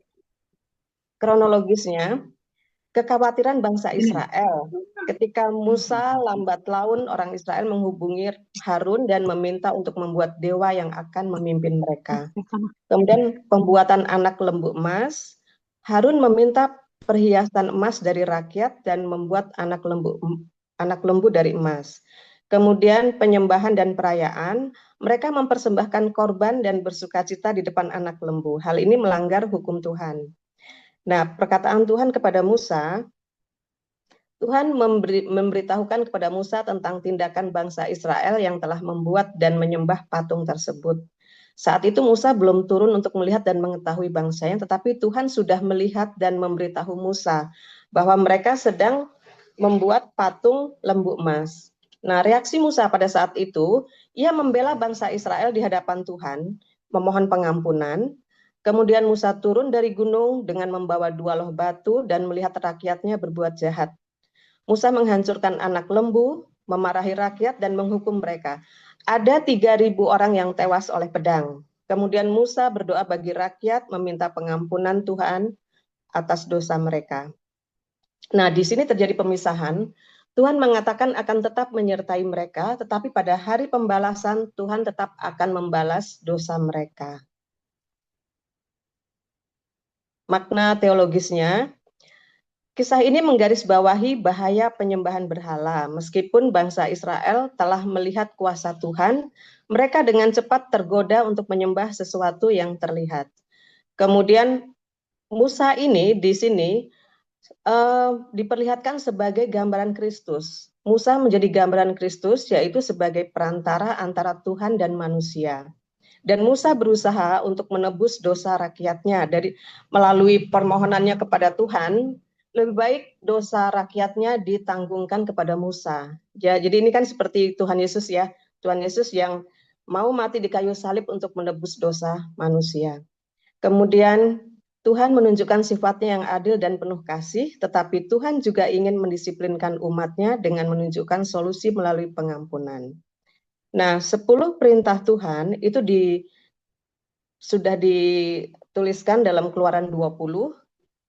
Kronologisnya, kekhawatiran bangsa Israel ketika Musa lambat laun orang Israel menghubungi Harun dan meminta untuk membuat dewa yang akan memimpin mereka. Kemudian pembuatan anak lembu emas, Harun meminta perhiasan emas dari rakyat dan membuat anak lembu dari emas. Kemudian penyembahan dan perayaan, mereka mempersembahkan korban dan bersukacita di depan anak lembu. Hal ini melanggar hukum Tuhan. Nah, perkataan Tuhan kepada Musa, Tuhan memberitahukan kepada Musa tentang tindakan bangsa Israel yang telah membuat dan menyembah patung tersebut. Saat itu Musa belum turun untuk melihat dan mengetahui bangsanya, tetapi Tuhan sudah melihat dan memberitahu Musa bahwa mereka sedang membuat patung lembu emas. Nah, reaksi Musa pada saat itu, ia membela bangsa Israel di hadapan Tuhan, memohon pengampunan. Kemudian Musa turun dari gunung dengan membawa 2 loh batu dan melihat rakyatnya berbuat jahat. Musa menghancurkan anak lembu, memarahi rakyat dan menghukum mereka. Ada 3.000 orang yang tewas oleh pedang. Kemudian Musa berdoa bagi rakyat, meminta pengampunan Tuhan atas dosa mereka. Nah, di sini terjadi pemisahan. Tuhan mengatakan akan tetap menyertai mereka, tetapi pada hari pembalasan Tuhan tetap akan membalas dosa mereka. Makna teologisnya, kisah ini menggarisbawahi bahaya penyembahan berhala. Meskipun bangsa Israel telah melihat kuasa Tuhan, mereka dengan cepat tergoda untuk menyembah sesuatu yang terlihat. Kemudian Musa ini di sini diperlihatkan sebagai gambaran Kristus. Musa menjadi gambaran Kristus, yaitu sebagai perantara antara Tuhan dan manusia. Dan Musa berusaha untuk menebus dosa rakyatnya melalui permohonannya kepada Tuhan. Lebih baik dosa rakyatnya ditanggungkan kepada Musa. Ya, jadi ini kan seperti Tuhan Yesus ya. Tuhan Yesus yang mau mati di kayu salib untuk menebus dosa manusia. Kemudian Tuhan menunjukkan sifatnya yang adil dan penuh kasih, tetapi Tuhan juga ingin mendisiplinkan umatnya dengan menunjukkan solusi melalui pengampunan. Nah, 10 perintah Tuhan itu sudah dituliskan dalam Keluaran 20.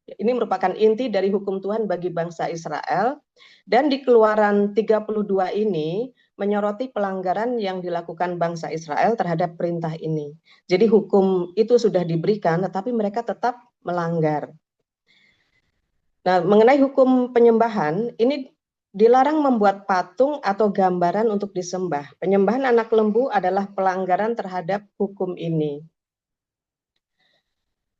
Ini merupakan inti dari hukum Tuhan bagi bangsa Israel. Dan di Keluaran 32 ini menyoroti pelanggaran yang dilakukan bangsa Israel terhadap perintah ini. Jadi hukum itu sudah diberikan, tetapi mereka tetap melanggar. Nah, mengenai hukum penyembahan, ini dilarang membuat patung atau gambaran untuk disembah. Penyembahan anak lembu adalah pelanggaran terhadap hukum ini.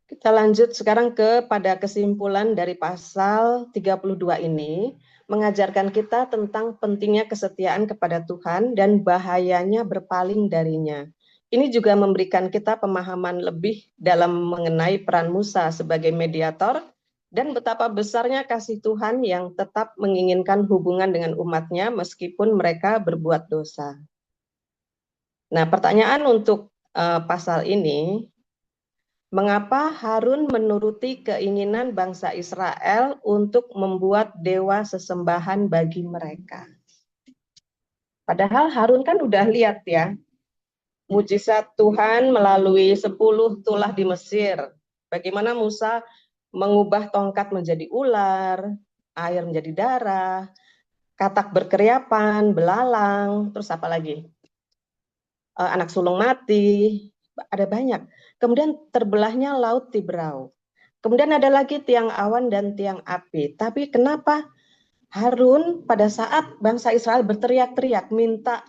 Kita lanjut sekarang kepada kesimpulan dari pasal 32 ini, mengajarkan kita tentang pentingnya kesetiaan kepada Tuhan dan bahayanya berpaling darinya. Ini juga memberikan kita pemahaman lebih dalam mengenai peran Musa sebagai mediator dan betapa besarnya kasih Tuhan yang tetap menginginkan hubungan dengan umatnya meskipun mereka berbuat dosa. Nah, pertanyaan untuk pasal ini, mengapa Harun menuruti keinginan bangsa Israel untuk membuat dewa sesembahan bagi mereka? Padahal Harun kan udah lihat ya, mujizat Tuhan melalui 10 tulah di Mesir. Bagaimana Musa mengubah tongkat menjadi ular, air menjadi darah, katak berkeriapan, belalang, terus apa lagi? Anak sulung mati, ada banyak. Kemudian terbelahnya laut Tiberau. Kemudian ada lagi tiang awan dan tiang api. Tapi kenapa Harun pada saat bangsa Israel berteriak-teriak minta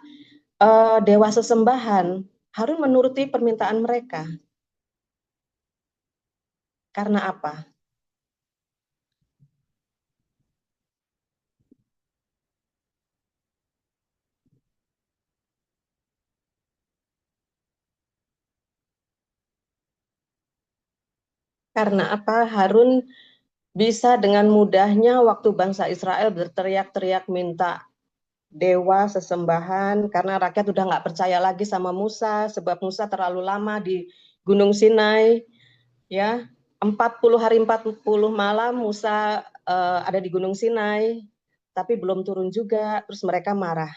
dewa sesembahan, Harun menuruti permintaan mereka? Karena apa? Karena apa Harun bisa dengan mudahnya waktu bangsa Israel berteriak-teriak minta dewa sesembahan karena rakyat udah nggak percaya lagi sama Musa sebab Musa terlalu lama di Gunung Sinai, ya 40 hari 40 malam Musa ada di Gunung Sinai tapi belum turun juga, terus mereka marah.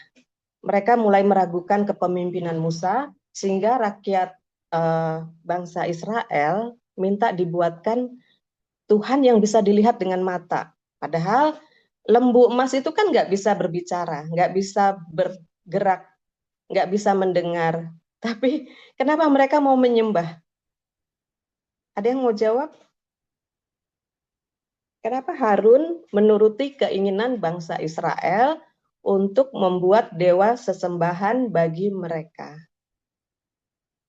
Mereka mulai meragukan kepemimpinan Musa sehingga rakyat bangsa Israel minta dibuatkan Tuhan yang bisa dilihat dengan mata. Padahal lembu emas itu kan nggak bisa berbicara, nggak bisa bergerak, nggak bisa mendengar. Tapi kenapa mereka mau menyembah? Ada yang mau jawab? Kenapa Harun menuruti keinginan bangsa Israel untuk membuat dewa sesembahan bagi mereka?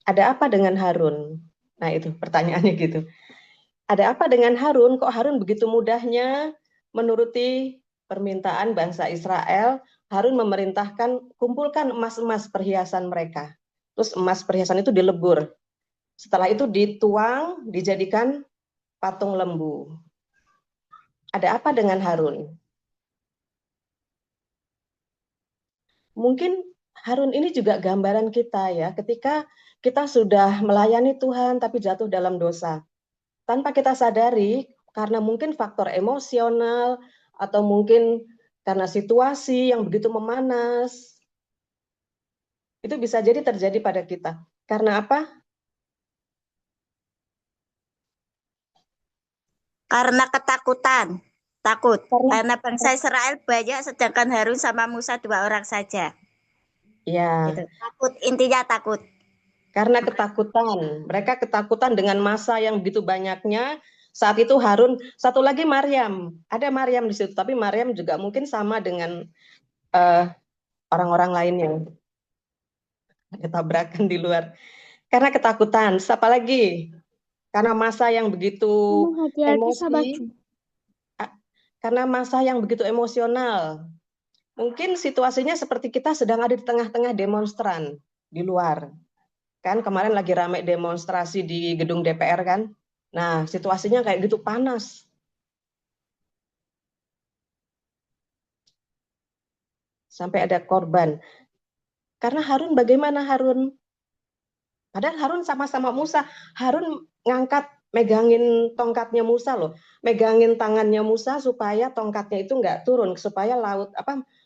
Ada apa dengan Harun? Nah itu pertanyaannya gitu. Ada apa dengan Harun? Kok Harun begitu mudahnya menuruti permintaan bangsa Israel? Harun memerintahkan kumpulkan emas-emas perhiasan mereka. Terus emas perhiasan itu dilebur. Setelah itu dituang, dijadikan patung lembu. Ada apa dengan Harun? Mungkin Harun ini juga gambaran kita ya, ketika kita sudah melayani Tuhan tapi jatuh dalam dosa. Tanpa kita sadari, karena mungkin faktor emosional, atau mungkin karena situasi yang begitu memanas, itu bisa jadi terjadi pada kita. Karena apa? Karena ketakutan. Takut. Karena bangsa Israel banyak, sedangkan Harun sama Musa 2 orang saja. Ya. Gitu. Takut, intinya takut. Karena ketakutan. Mereka ketakutan dengan masa yang begitu banyaknya. Saat itu Harun, satu lagi Maryam. Ada Maryam di situ, tapi Maryam juga mungkin sama dengan orang-orang lain yang ada tabrakan di luar. Karena ketakutan. Siapa lagi? Karena masa yang begitu emosi. Karena masa yang begitu emosional. Mungkin situasinya seperti kita sedang ada di tengah-tengah demonstran di luar. Kan kemarin lagi ramai demonstrasi di gedung DPR kan. Nah, situasinya kayak gitu panas. Sampai ada korban. Karena Harun, bagaimana Harun? Padahal Harun sama-sama Musa. Harun ngangkat, megangin tongkatnya Musa loh. Megangin tangannya Musa supaya tongkatnya itu nggak turun. Supaya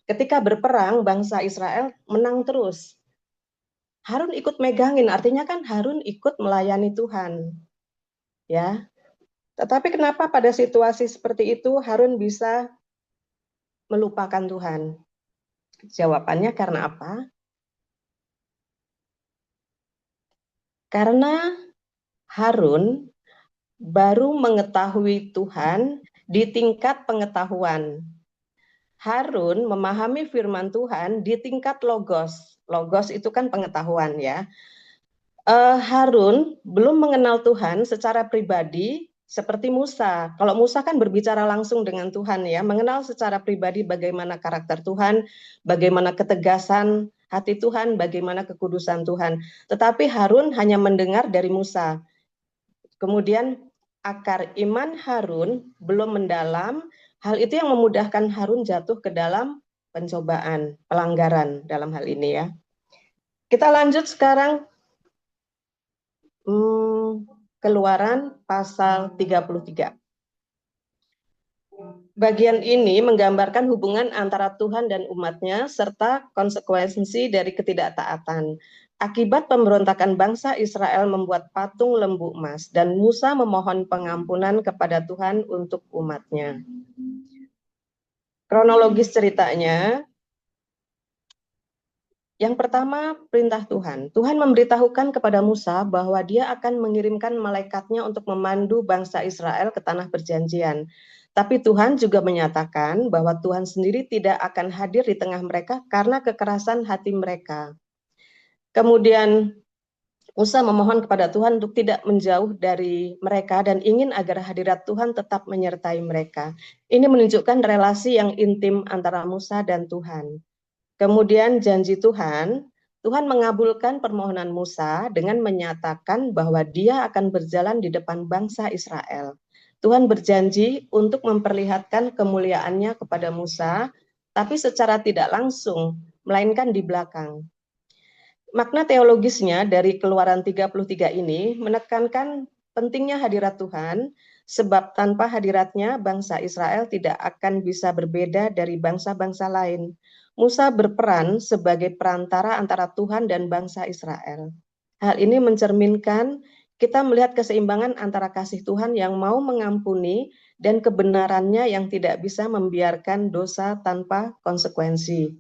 ketika berperang bangsa Israel menang terus. Harun ikut megangin, artinya kan Harun ikut melayani Tuhan. Ya. Tetapi kenapa pada situasi seperti itu Harun bisa melupakan Tuhan? Jawabannya karena apa? Karena Harun baru mengetahui Tuhan di tingkat pengetahuan. Harun memahami firman Tuhan di tingkat logos. Logos itu kan pengetahuan ya. Harun belum mengenal Tuhan secara pribadi seperti Musa. Kalau Musa kan berbicara langsung dengan Tuhan ya, mengenal secara pribadi bagaimana karakter Tuhan, bagaimana ketegasan hati Tuhan, bagaimana kekudusan Tuhan. Tetapi Harun hanya mendengar dari Musa. Kemudian akar iman Harun belum mendalam, hal itu yang memudahkan Harun jatuh ke dalam pencobaan, pelanggaran dalam hal ini ya. Kita lanjut sekarang Keluaran pasal 33. Bagian ini menggambarkan hubungan antara Tuhan dan umatnya serta konsekuensi dari ketidaktaatan. Akibat pemberontakan bangsa Israel membuat patung lembu emas dan Musa memohon pengampunan kepada Tuhan untuk umatnya. Kronologis ceritanya, yang pertama perintah Tuhan. Tuhan memberitahukan kepada Musa bahwa dia akan mengirimkan malaikatnya untuk memandu bangsa Israel ke tanah perjanjian. Tapi Tuhan juga menyatakan bahwa Tuhan sendiri tidak akan hadir di tengah mereka karena kekerasan hati mereka. Kemudian Musa memohon kepada Tuhan untuk tidak menjauh dari mereka dan ingin agar hadirat Tuhan tetap menyertai mereka. Ini menunjukkan relasi yang intim antara Musa dan Tuhan. Kemudian janji Tuhan mengabulkan permohonan Musa dengan menyatakan bahwa dia akan berjalan di depan bangsa Israel. Tuhan berjanji untuk memperlihatkan kemuliaannya kepada Musa, tapi secara tidak langsung, melainkan di belakang. Makna teologisnya dari Keluaran 33 ini menekankan pentingnya hadirat Tuhan, sebab tanpa hadiratnya bangsa Israel tidak akan bisa berbeda dari bangsa-bangsa lain. Musa berperan sebagai perantara antara Tuhan dan bangsa Israel. Hal ini mencerminkan kita melihat keseimbangan antara kasih Tuhan yang mau mengampuni dan kebenarannya yang tidak bisa membiarkan dosa tanpa konsekuensi.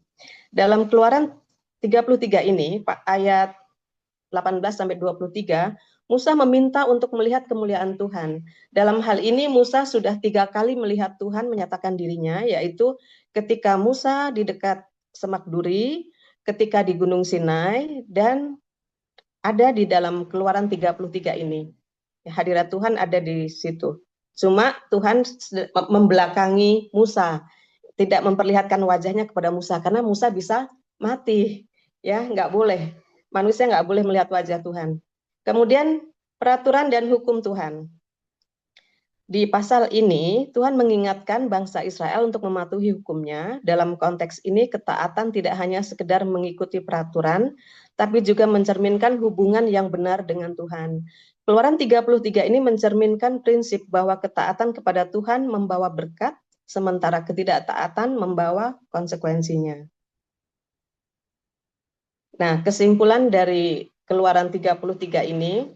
Dalam Keluaran 33 ini, ayat 18-23, Musa meminta untuk melihat kemuliaan Tuhan. Dalam hal ini Musa sudah 3 kali melihat Tuhan menyatakan dirinya, yaitu ketika Musa di dekat Semak Duri, ketika di Gunung Sinai, dan ada di dalam Keluaran 33 ini. Hadirat Tuhan ada di situ. Cuma Tuhan membelakangi Musa, tidak memperlihatkan wajahnya kepada Musa, karena Musa bisa mati. Ya, nggak boleh. Manusia nggak boleh melihat wajah Tuhan. Kemudian peraturan dan hukum Tuhan. Di pasal ini, Tuhan mengingatkan bangsa Israel untuk mematuhi hukumnya. Dalam konteks ini, ketaatan tidak hanya sekedar mengikuti peraturan, tapi juga mencerminkan hubungan yang benar dengan Tuhan. Keluaran 33 ini mencerminkan prinsip bahwa ketaatan kepada Tuhan membawa berkat, sementara ketidaktaatan membawa konsekuensinya. Nah, kesimpulan dari Keluaran 33 ini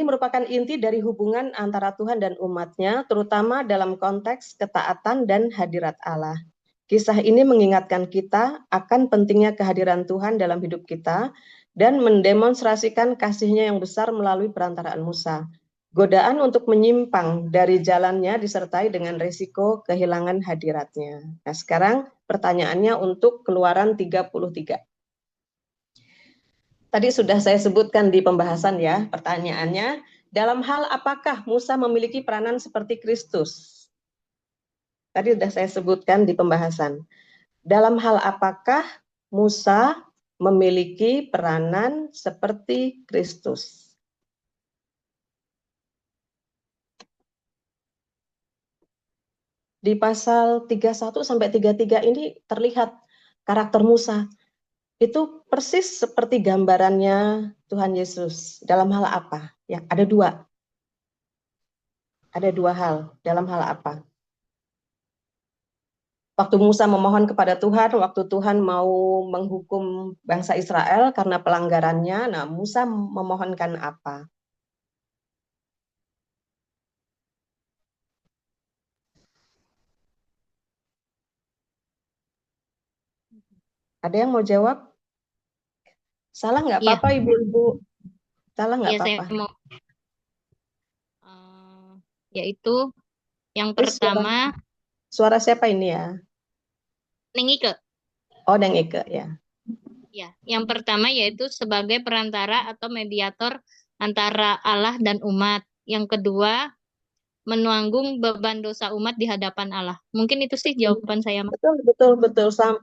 merupakan inti dari hubungan antara Tuhan dan umatnya, terutama dalam konteks ketaatan dan hadirat Allah. Kisah ini mengingatkan kita akan pentingnya kehadiran Tuhan dalam hidup kita dan mendemonstrasikan kasih-Nya yang besar melalui perantaraan Musa. Godaan untuk menyimpang dari jalannya disertai dengan resiko kehilangan hadiratnya. Nah, sekarang pertanyaannya untuk Keluaran 33. Tadi sudah saya sebutkan di pembahasan ya, pertanyaannya, dalam hal apakah Musa memiliki peranan seperti Kristus? Tadi sudah saya sebutkan di pembahasan. Dalam hal apakah Musa memiliki peranan seperti Kristus. Di pasal 31 sampai 33 ini terlihat karakter Musa. Itu persis seperti gambarannya Tuhan Yesus. Dalam hal apa? Ya, ada dua. Ada dua hal. Dalam hal apa? Waktu Musa memohon kepada Tuhan, waktu Tuhan mau menghukum bangsa Israel karena pelanggarannya, nah Musa memohonkan apa? Ada yang mau jawab? Salah nggak Iya, apa-apa, Ibu-ibu? Salah nggak iya saya apa-apa? mau yaitu yang Ini suara, pertama suara siapa ini ya? Nengike. Oh, Deng Ike ya. Ya, yang pertama yaitu sebagai perantara atau mediator antara Allah dan umat. Yang kedua, menanggung beban dosa umat di hadapan Allah. Mungkin itu sih jawaban saya, Mas. Betul.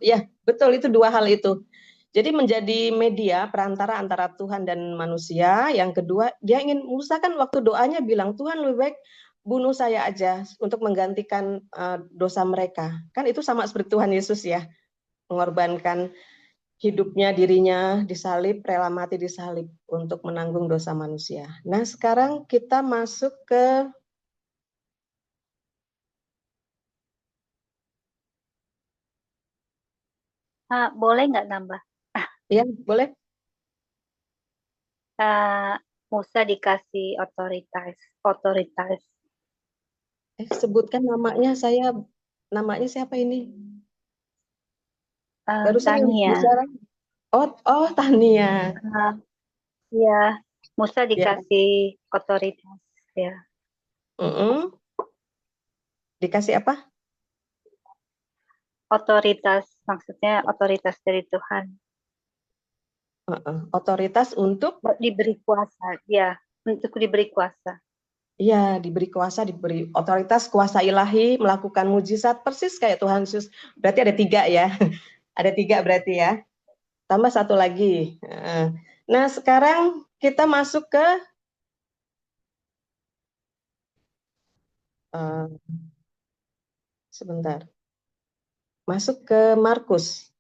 Ya, betul, itu dua hal itu. Jadi menjadi media perantara antara Tuhan dan manusia. Yang kedua, dia ingin, Musa kan waktu doanya bilang, Tuhan lebih baik bunuh saya aja untuk menggantikan dosa mereka. Kan itu sama seperti Tuhan Yesus ya, mengorbankan hidupnya, dirinya disalib, rela mati disalib untuk menanggung dosa manusia. Nah, sekarang kita masuk ke Boleh nggak nambah? ya, boleh. Musa dikasih otoritas. Sebutkan namanya, namanya siapa ini? Barusan yang Tania. bicara. Oh, Tania. Ya, Musa Ya. dikasih otoritas ya. Dikasih apa? Otoritas, maksudnya otoritas dari Tuhan. Otoritas untuk Diberi kuasa, ya, untuk diberi kuasa. Iya, diberi kuasa, diberi otoritas, kuasa ilahi, melakukan mujizat, persis kayak Tuhan Yesus. Berarti ada 3 ya. Ada 3 berarti ya. Tambah 1 lagi. Nah, sekarang kita masuk ke sebentar. Masuk ke Markus.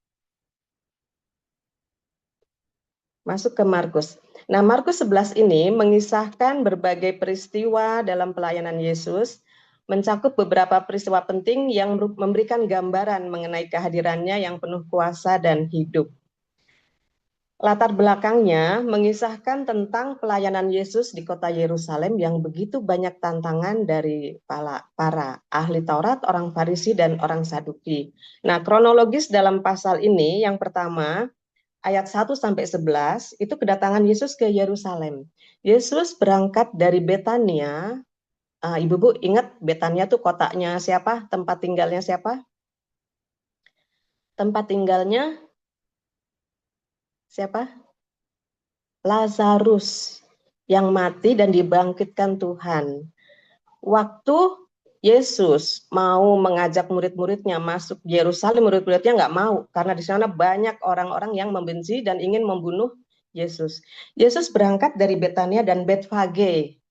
Nah, Markus 11 ini mengisahkan berbagai peristiwa dalam pelayanan Yesus, mencakup beberapa peristiwa penting yang memberikan gambaran mengenai kehadirannya yang penuh kuasa dan hidup. Latar belakangnya mengisahkan tentang pelayanan Yesus di kota Yerusalem yang begitu banyak tantangan dari para ahli Taurat, orang Farisi, dan orang Saduki. Nah, kronologis dalam pasal ini, yang pertama, ayat 1-11, itu kedatangan Yesus ke Yerusalem. Yesus berangkat dari Betania. Ibu-ibu ingat Betania itu kotanya siapa? Tempat tinggalnya siapa? Tempat tinggalnya siapa? Lazarus yang mati dan dibangkitkan Tuhan. Waktu Yesus mau mengajak murid-muridnya masuk Yerusalem, murid-muridnya nggak mau karena di sana banyak orang-orang yang membenci dan ingin membunuh Yesus. Yesus berangkat dari Betania dan Betfage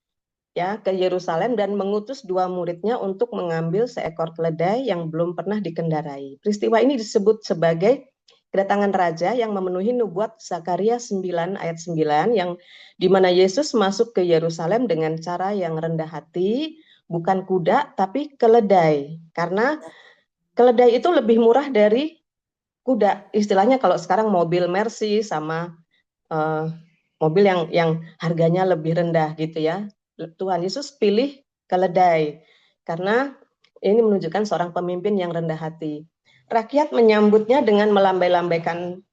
ya ke Yerusalem dan mengutus 2 muridnya untuk mengambil seekor keledai yang belum pernah dikendarai. Peristiwa ini disebut sebagai kedatangan raja yang memenuhi nubuat Zakaria 9 ayat 9 yang di mana Yesus masuk ke Yerusalem dengan cara yang rendah hati, bukan kuda tapi keledai. Karena keledai itu lebih murah dari kuda. Istilahnya kalau sekarang mobil Mercy sama mobil yang harganya lebih rendah gitu ya. Tuhan Yesus pilih keledai karena ini menunjukkan seorang pemimpin yang rendah hati. Rakyat menyambutnya dengan melambai-lambaikan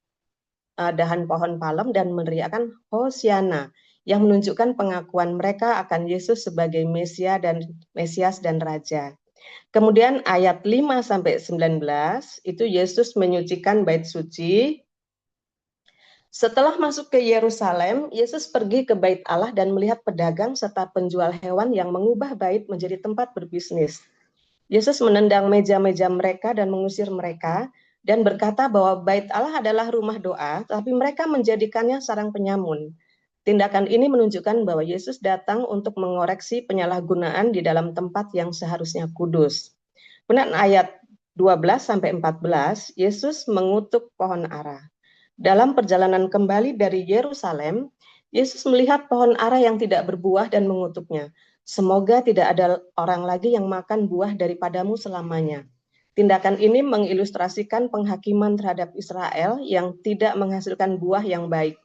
dahan pohon palem dan meneriakkan Hosiana yang menunjukkan pengakuan mereka akan Yesus sebagai Mesias dan Raja. Kemudian ayat 5-19 itu Yesus menyucikan bait suci. Setelah masuk ke Yerusalem, Yesus pergi ke bait Allah dan melihat pedagang serta penjual hewan yang mengubah bait menjadi tempat berbisnis. Yesus menendang meja-meja mereka dan mengusir mereka. dan berkata bahwa bait Allah adalah rumah doa, tapi mereka menjadikannya sarang penyamun. Tindakan ini menunjukkan bahwa Yesus datang untuk mengoreksi penyalahgunaan di dalam tempat yang seharusnya kudus. Kemudian ayat 12-14, Yesus mengutuk pohon ara. Dalam perjalanan kembali dari Yerusalem, Yesus melihat pohon ara yang tidak berbuah dan mengutuknya. Semoga tidak ada orang lagi yang makan buah daripadamu selamanya. Tindakan ini mengilustrasikan penghakiman terhadap Israel yang tidak menghasilkan buah yang baik.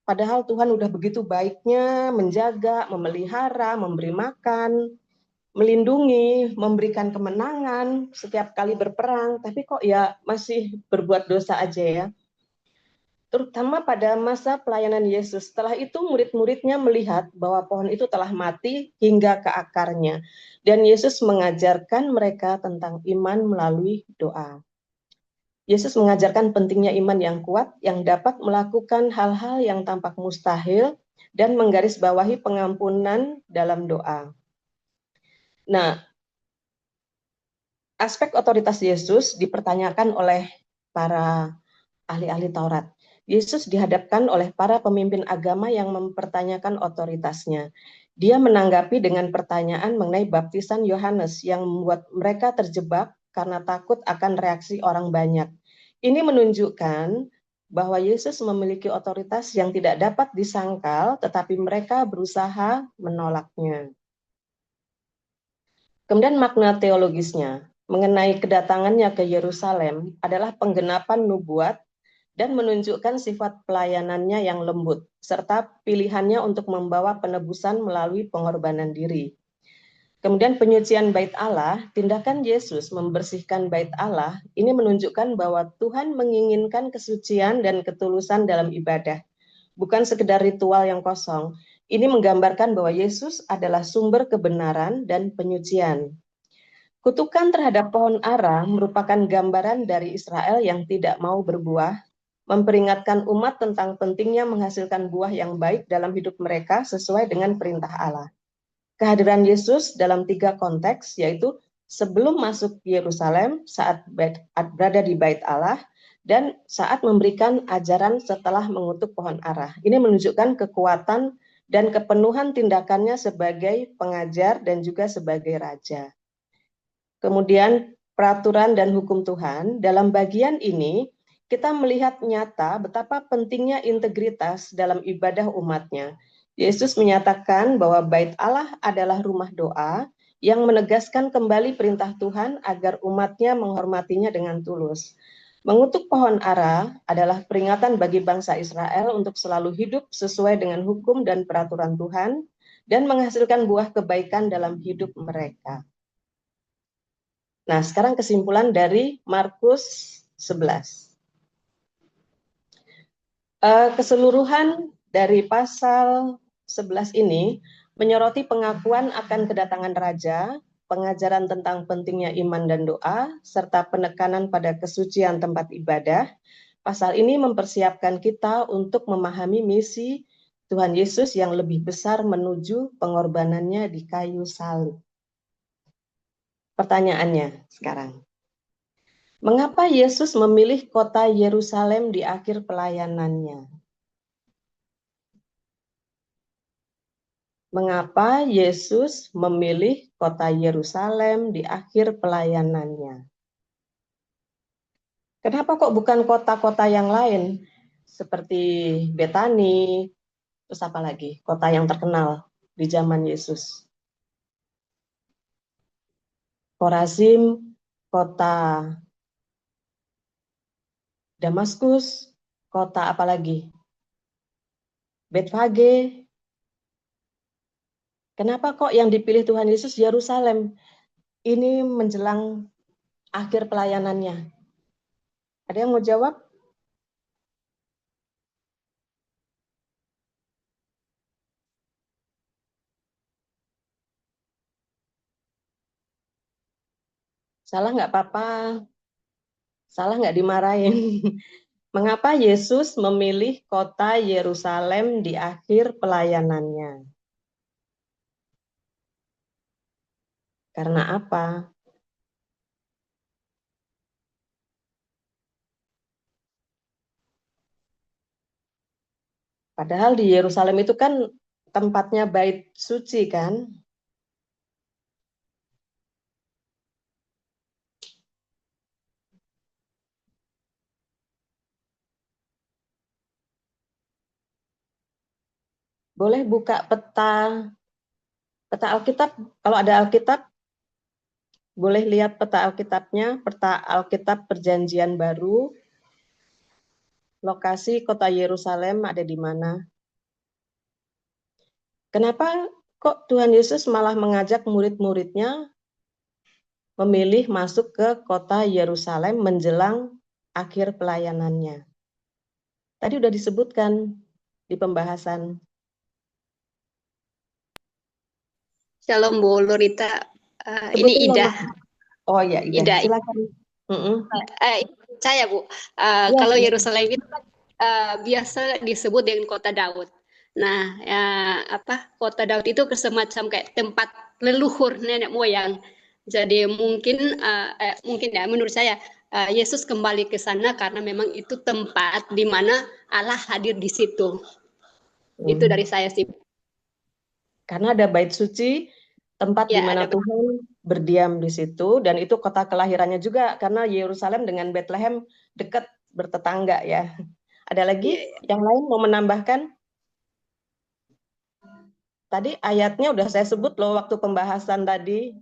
Padahal Tuhan udah begitu baiknya menjaga, memelihara, memberi makan, melindungi, memberikan kemenangan setiap kali berperang, tapi kok ya masih berbuat dosa aja ya. Terutama pada masa pelayanan Yesus. Setelah itu murid-muridnya melihat bahwa pohon itu telah mati hingga ke akarnya. Dan Yesus mengajarkan mereka tentang iman melalui doa. Yesus mengajarkan pentingnya iman yang kuat yang dapat melakukan hal-hal yang tampak mustahil dan menggarisbawahi pengampunan dalam doa. Nah, aspek otoritas Yesus dipertanyakan oleh para ahli-ahli Taurat. Yesus dihadapkan oleh para pemimpin agama yang mempertanyakan otoritasnya. Dia menanggapi dengan pertanyaan mengenai baptisan Yohanes yang membuat mereka terjebak karena takut akan reaksi orang banyak. Ini menunjukkan bahwa Yesus memiliki otoritas yang tidak dapat disangkal, tetapi mereka berusaha menolaknya. Kemudian makna teologisnya mengenai kedatangannya ke Yerusalem adalah penggenapan nubuat dan menunjukkan sifat pelayanannya yang lembut, serta pilihannya untuk membawa penebusan melalui pengorbanan diri. Kemudian penyucian bait Allah, tindakan Yesus membersihkan bait Allah, ini menunjukkan bahwa Tuhan menginginkan kesucian dan ketulusan dalam ibadah, bukan sekedar ritual yang kosong. Ini menggambarkan bahwa Yesus adalah sumber kebenaran dan penyucian. Kutukan terhadap pohon ara merupakan gambaran dari Israel yang tidak mau berbuah, memperingatkan umat tentang pentingnya menghasilkan buah yang baik dalam hidup mereka sesuai dengan perintah Allah. Kehadiran Yesus dalam 3 konteks, yaitu sebelum masuk Yerusalem, saat berada di bait Allah, dan saat memberikan ajaran setelah mengutuk pohon ara. Ini menunjukkan kekuatan dan kepenuhan tindakannya sebagai pengajar dan juga sebagai raja. Kemudian peraturan dan hukum Tuhan, dalam bagian ini kita melihat nyata betapa pentingnya integritas dalam ibadah umatnya. Yesus menyatakan bahwa bait Allah adalah rumah doa yang menegaskan kembali perintah Tuhan agar umatnya menghormatinya dengan tulus. Mengutuk pohon ara adalah peringatan bagi bangsa Israel untuk selalu hidup sesuai dengan hukum dan peraturan Tuhan dan menghasilkan buah kebaikan dalam hidup mereka. Nah, sekarang kesimpulan dari Markus 11. Keseluruhan dari pasal 11 ini menyoroti pengakuan akan kedatangan raja, pengajaran tentang pentingnya iman dan doa, serta penekanan pada kesucian tempat ibadah. Pasal ini mempersiapkan kita untuk memahami misi Tuhan Yesus yang lebih besar menuju pengorbanannya di kayu salib. Pertanyaannya sekarang, mengapa Yesus memilih kota Yerusalem di akhir pelayanannya? Mengapa Yesus memilih kota Yerusalem di akhir pelayanannya? Kenapa kok bukan kota-kota yang lain seperti Betani, terus apa lagi? Kota yang terkenal di zaman Yesus. Korazim, kota Damaskus, kota apa lagi? Betfage. Kenapa kok yang dipilih Tuhan Yesus Yerusalem? Ini menjelang akhir pelayanannya. Ada yang mau jawab? Salah nggak apa-apa. Salah nggak dimarahin. Mengapa Yesus memilih kota Yerusalem di akhir pelayanannya? Karena apa? Padahal di Yerusalem itu kan tempatnya bait suci kan. Boleh buka peta Alkitab, kalau ada Alkitab, boleh lihat peta Alkitabnya, peta Alkitab Perjanjian Baru, lokasi kota Yerusalem ada di mana. Kenapa kok Tuhan Yesus malah mengajak murid-muridnya memilih masuk ke kota Yerusalem menjelang akhir pelayanannya? Tadi udah disebutkan di pembahasan. Shalom Bu Lurita. Ini Sebutin Ida. nama. Oh ya, Ida. Silakan. Saya Bu, Ya, kalau ya. Yerusalem itu kan biasa disebut dengan kota Daud. Nah, kota Daud itu semacam kayak tempat leluhur nenek moyang. Jadi mungkin ya menurut saya Yesus kembali ke sana karena memang itu tempat di mana Allah hadir di situ. Itu dari saya sih. Karena ada bait suci, tempat di mana Tuhan berdiam di situ, dan itu kota kelahirannya juga, karena Yerusalem dengan Bethlehem dekat bertetangga ya. Ada lagi yang lain mau menambahkan? Tadi ayatnya udah saya sebut loh waktu pembahasan tadi.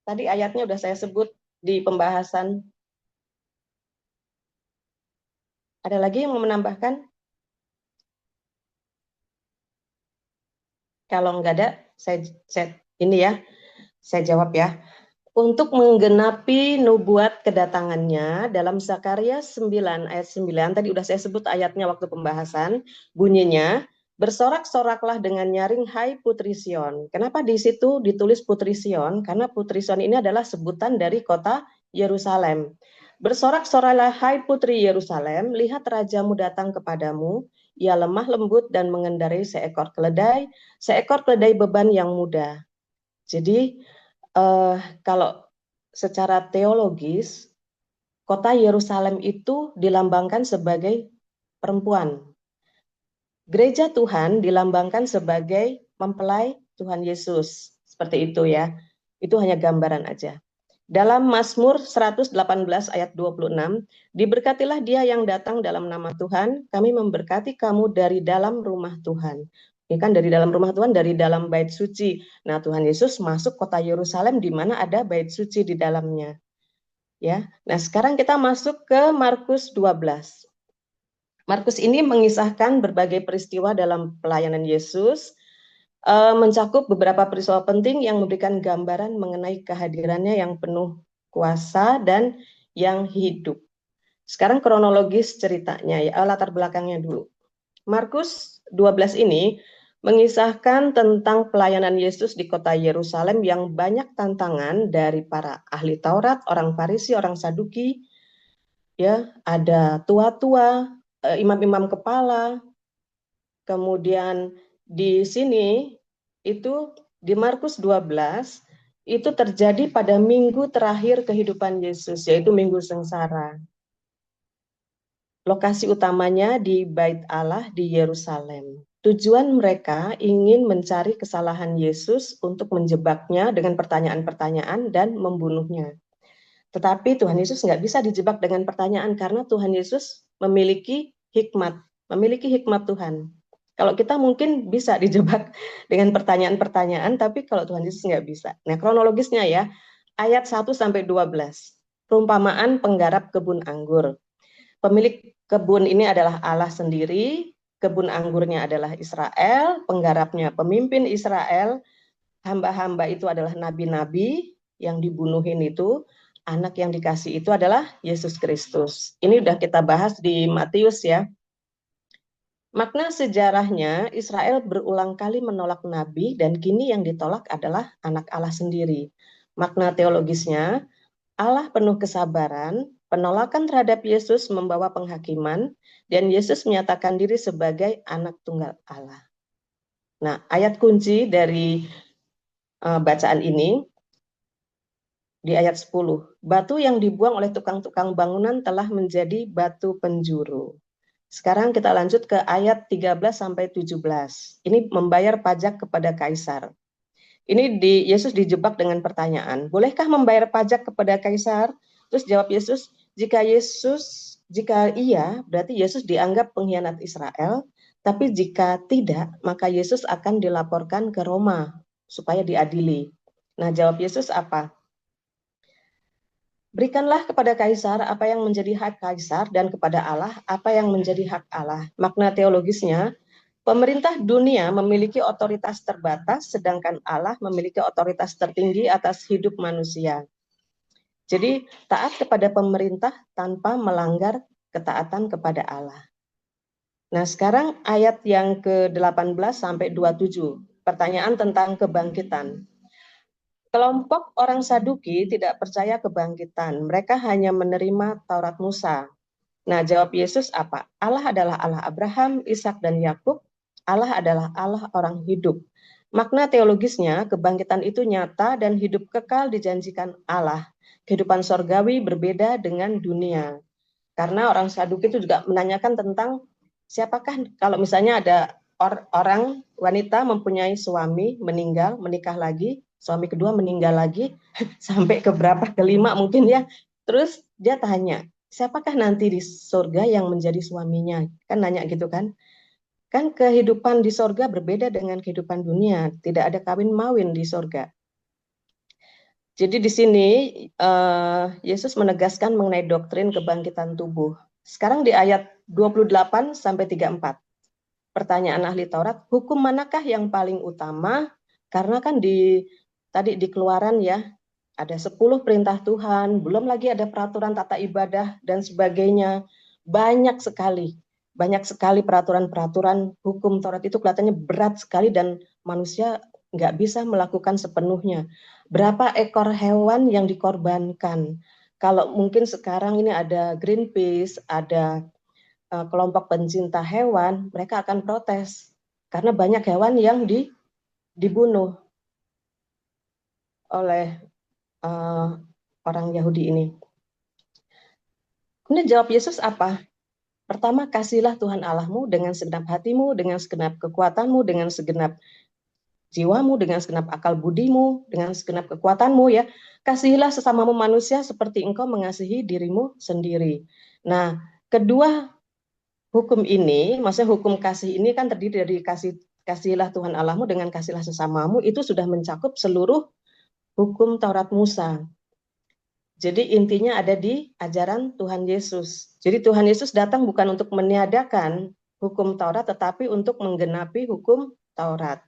Tadi ayatnya udah saya sebut di pembahasan. Ada lagi yang mau menambahkan? Kalau nggak ada, saya jawab ya. Untuk menggenapi nubuat kedatangannya dalam Zakaria 9 ayat 9, tadi udah saya sebut ayatnya waktu pembahasan, bunyinya, bersorak-soraklah dengan nyaring, hai Putri Sion. Kenapa di situ ditulis Putri Sion? Karena Putri Sion ini adalah sebutan dari kota Yerusalem. Bersorak-soraklah hai Putri Yerusalem, lihat rajamu datang kepadamu, ia lemah lembut dan mengendarai seekor keledai beban yang mudah. Jadi kalau secara teologis, kota Yerusalem itu dilambangkan sebagai perempuan. Gereja Tuhan dilambangkan sebagai mempelai Tuhan Yesus. Seperti itu ya. Itu hanya gambaran aja. Dalam Mazmur 118 ayat 26, diberkatilah dia yang datang dalam nama Tuhan, kami memberkati kamu dari dalam rumah Tuhan. Ini kan dari dalam rumah Tuhan, dari dalam bait suci. Nah, Tuhan Yesus masuk kota Yerusalem di mana ada bait suci di dalamnya. Ya. Nah, sekarang kita masuk ke Markus 12. Markus ini mengisahkan berbagai peristiwa dalam pelayanan Yesus, mencakup beberapa peristiwa penting yang memberikan gambaran mengenai kehadirannya yang penuh kuasa dan yang hidup. Sekarang kronologis ceritanya, ya, latar belakangnya dulu. Markus 12 ini mengisahkan tentang pelayanan Yesus di kota Yerusalem yang banyak tantangan dari para ahli Taurat, orang Farisi, orang Saduki, ya, ada tua-tua, imam-imam kepala. Kemudian di sini itu di Markus 12 itu terjadi pada minggu terakhir kehidupan Yesus, yaitu minggu sengsara. Lokasi utamanya di Bait Allah di Yerusalem. Tujuan mereka ingin mencari kesalahan Yesus untuk menjebaknya dengan pertanyaan-pertanyaan dan membunuhnya. Tetapi Tuhan Yesus nggak bisa dijebak dengan pertanyaan karena Tuhan Yesus memiliki hikmat Tuhan. Kalau kita mungkin bisa dijebak dengan pertanyaan-pertanyaan, tapi kalau Tuhan Yesus nggak bisa. Nah, kronologisnya ya, ayat 1-12. Perumpamaan penggarap kebun anggur. Pemilik kebun ini adalah Allah sendiri, kebun anggurnya adalah Israel, penggarapnya pemimpin Israel, hamba-hamba itu adalah nabi-nabi yang dibunuhin itu, anak yang dikasih itu adalah Yesus Kristus. Ini udah kita bahas di Matius ya. Makna sejarahnya, Israel berulang kali menolak nabi dan kini yang ditolak adalah anak Allah sendiri. Makna teologisnya, Allah penuh kesabaran, penolakan terhadap Yesus membawa penghakiman, dan Yesus menyatakan diri sebagai anak tunggal Allah. Nah, ayat kunci dari bacaan ini, di ayat 10. Batu yang dibuang oleh tukang-tukang bangunan telah menjadi batu penjuru. Sekarang kita lanjut ke ayat 13-17. Ini membayar pajak kepada kaisar. Ini Yesus dijebak dengan pertanyaan, bolehkah membayar pajak kepada kaisar? Terus jawab Yesus, jika iya, berarti Yesus dianggap pengkhianat Israel, tapi jika tidak, maka Yesus akan dilaporkan ke Roma supaya diadili. Nah, jawab Yesus apa? Berikanlah kepada kaisar apa yang menjadi hak kaisar dan kepada Allah apa yang menjadi hak Allah. Makna teologisnya, pemerintah dunia memiliki otoritas terbatas, sedangkan Allah memiliki otoritas tertinggi atas hidup manusia. Jadi, taat kepada pemerintah tanpa melanggar ketaatan kepada Allah. Nah, sekarang ayat yang ke-18 sampai 27. Pertanyaan tentang kebangkitan. Kelompok orang Saduki tidak percaya kebangkitan. Mereka hanya menerima Taurat Musa. Nah, jawab Yesus apa? Allah adalah Allah Abraham, Ishak, dan Yakub. Allah adalah Allah orang hidup. Makna teologisnya, kebangkitan itu nyata dan hidup kekal dijanjikan Allah. Kehidupan sorgawi berbeda dengan dunia. Karena orang Saduki itu juga menanyakan tentang siapakah, kalau misalnya ada orang wanita mempunyai suami, meninggal, menikah lagi, suami kedua meninggal lagi, sampai ke berapa, kelima mungkin ya. Terus dia tanya, siapakah nanti di surga yang menjadi suaminya? Kan nanya gitu kan. Kan kehidupan di surga berbeda dengan kehidupan dunia. Tidak ada kawin mawin di surga. Jadi di sini Yesus menegaskan mengenai doktrin kebangkitan tubuh. Sekarang di ayat 28 sampai 34. Pertanyaan ahli Taurat, hukum manakah yang paling utama? Karena kan tadi di Keluaran ya, ada 10 perintah Tuhan, belum lagi ada peraturan tata ibadah dan sebagainya. Banyak sekali peraturan-peraturan hukum Taurat itu kelihatannya berat sekali dan manusia nggak bisa melakukan sepenuhnya. Berapa ekor hewan yang dikorbankan? Kalau mungkin sekarang ini ada Greenpeace, ada kelompok pencinta hewan, mereka akan protes karena banyak hewan yang dibunuh oleh orang Yahudi ini. Kemudian jawab Yesus apa? Pertama, kasihlah Tuhan Allahmu dengan segenap hatimu, dengan segenap kekuatanmu, dengan segenap jiwamu, dengan segenap akal budimu, dengan segenap kekuatanmu ya. Kasihilah sesamamu manusia seperti engkau mengasihi dirimu sendiri. Nah, kedua hukum ini, maksudnya hukum kasih ini kan terdiri dari kasihilah Tuhan Allahmu dengan kasihlah sesamamu, itu sudah mencakup seluruh hukum Taurat Musa. Jadi intinya ada di ajaran Tuhan Yesus. Jadi Tuhan Yesus datang bukan untuk meniadakan hukum Taurat, tetapi untuk menggenapi hukum Taurat.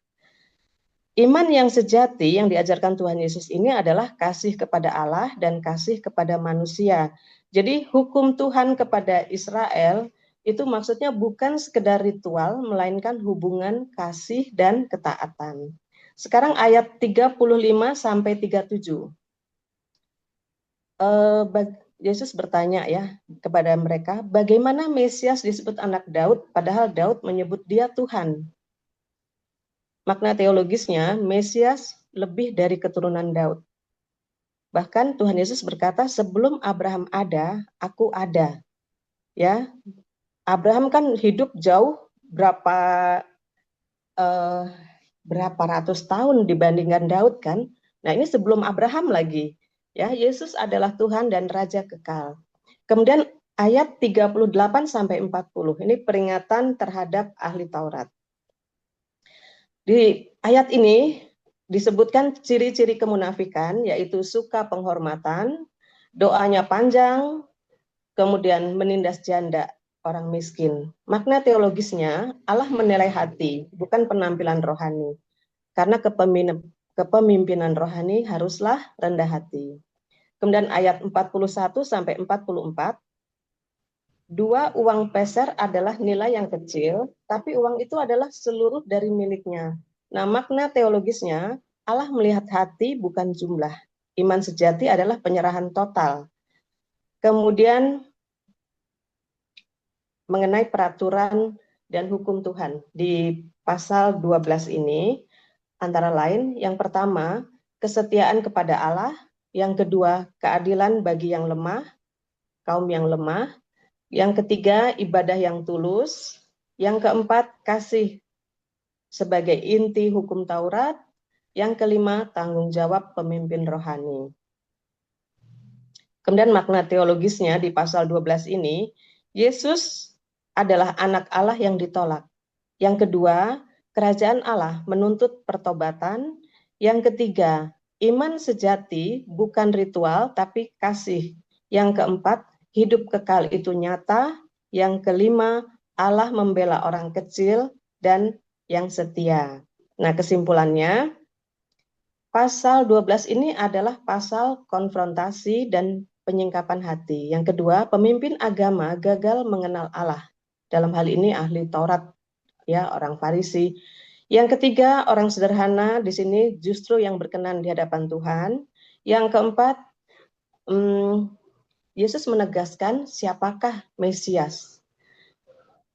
Iman yang sejati yang diajarkan Tuhan Yesus ini adalah kasih kepada Allah dan kasih kepada manusia. Jadi hukum Tuhan kepada Israel itu maksudnya bukan sekedar ritual, melainkan hubungan kasih dan ketaatan. Sekarang ayat 35 sampai 37. Yesus bertanya ya kepada mereka, bagaimana Mesias disebut anak Daud, padahal Daud menyebut dia Tuhan. Makna teologisnya, Mesias lebih dari keturunan Daud. Bahkan Tuhan Yesus berkata, sebelum Abraham ada, aku ada. Ya, Abraham kan hidup jauh berapa ratus tahun dibandingkan Daud kan. Nah ini sebelum Abraham lagi. Ya, Yesus adalah Tuhan dan Raja kekal. Kemudian ayat 38 sampai 40. Ini peringatan terhadap ahli Taurat. Di ayat ini disebutkan ciri-ciri kemunafikan, yaitu suka penghormatan, doanya panjang, kemudian menindas janda orang miskin. Makna teologisnya, Allah menilai hati, bukan penampilan rohani. Karena kepemimpinan rohani haruslah rendah hati. Kemudian ayat 41 sampai 44, 2 uang peser adalah nilai yang kecil, tapi uang itu adalah seluruh dari miliknya. Nah, makna teologisnya, Allah melihat hati bukan jumlah. Iman sejati adalah penyerahan total. Kemudian mengenai peraturan dan hukum Tuhan. Di pasal 12 ini, antara lain, yang pertama, kesetiaan kepada Allah. Yang kedua, keadilan bagi yang lemah, kaum yang lemah. Yang ketiga, ibadah yang tulus. Yang keempat, kasih sebagai inti hukum Taurat. Yang kelima, tanggung jawab pemimpin rohani. Kemudian makna teologisnya di pasal 12 ini, Yesus adalah anak Allah yang ditolak. Yang kedua, kerajaan Allah menuntut pertobatan. Yang ketiga, iman sejati bukan ritual tapi kasih. Yang keempat, hidup kekal itu nyata. Yang kelima, Allah membela orang kecil dan yang setia. Nah, kesimpulannya, pasal 12 ini adalah pasal konfrontasi dan penyingkapan hati. Yang kedua, pemimpin agama gagal mengenal Allah. Dalam hal ini ahli Taurat, ya, orang Farisi. Yang ketiga, orang sederhana di sini justru yang berkenan di hadapan Tuhan. Yang keempat, Yesus menegaskan siapakah Mesias.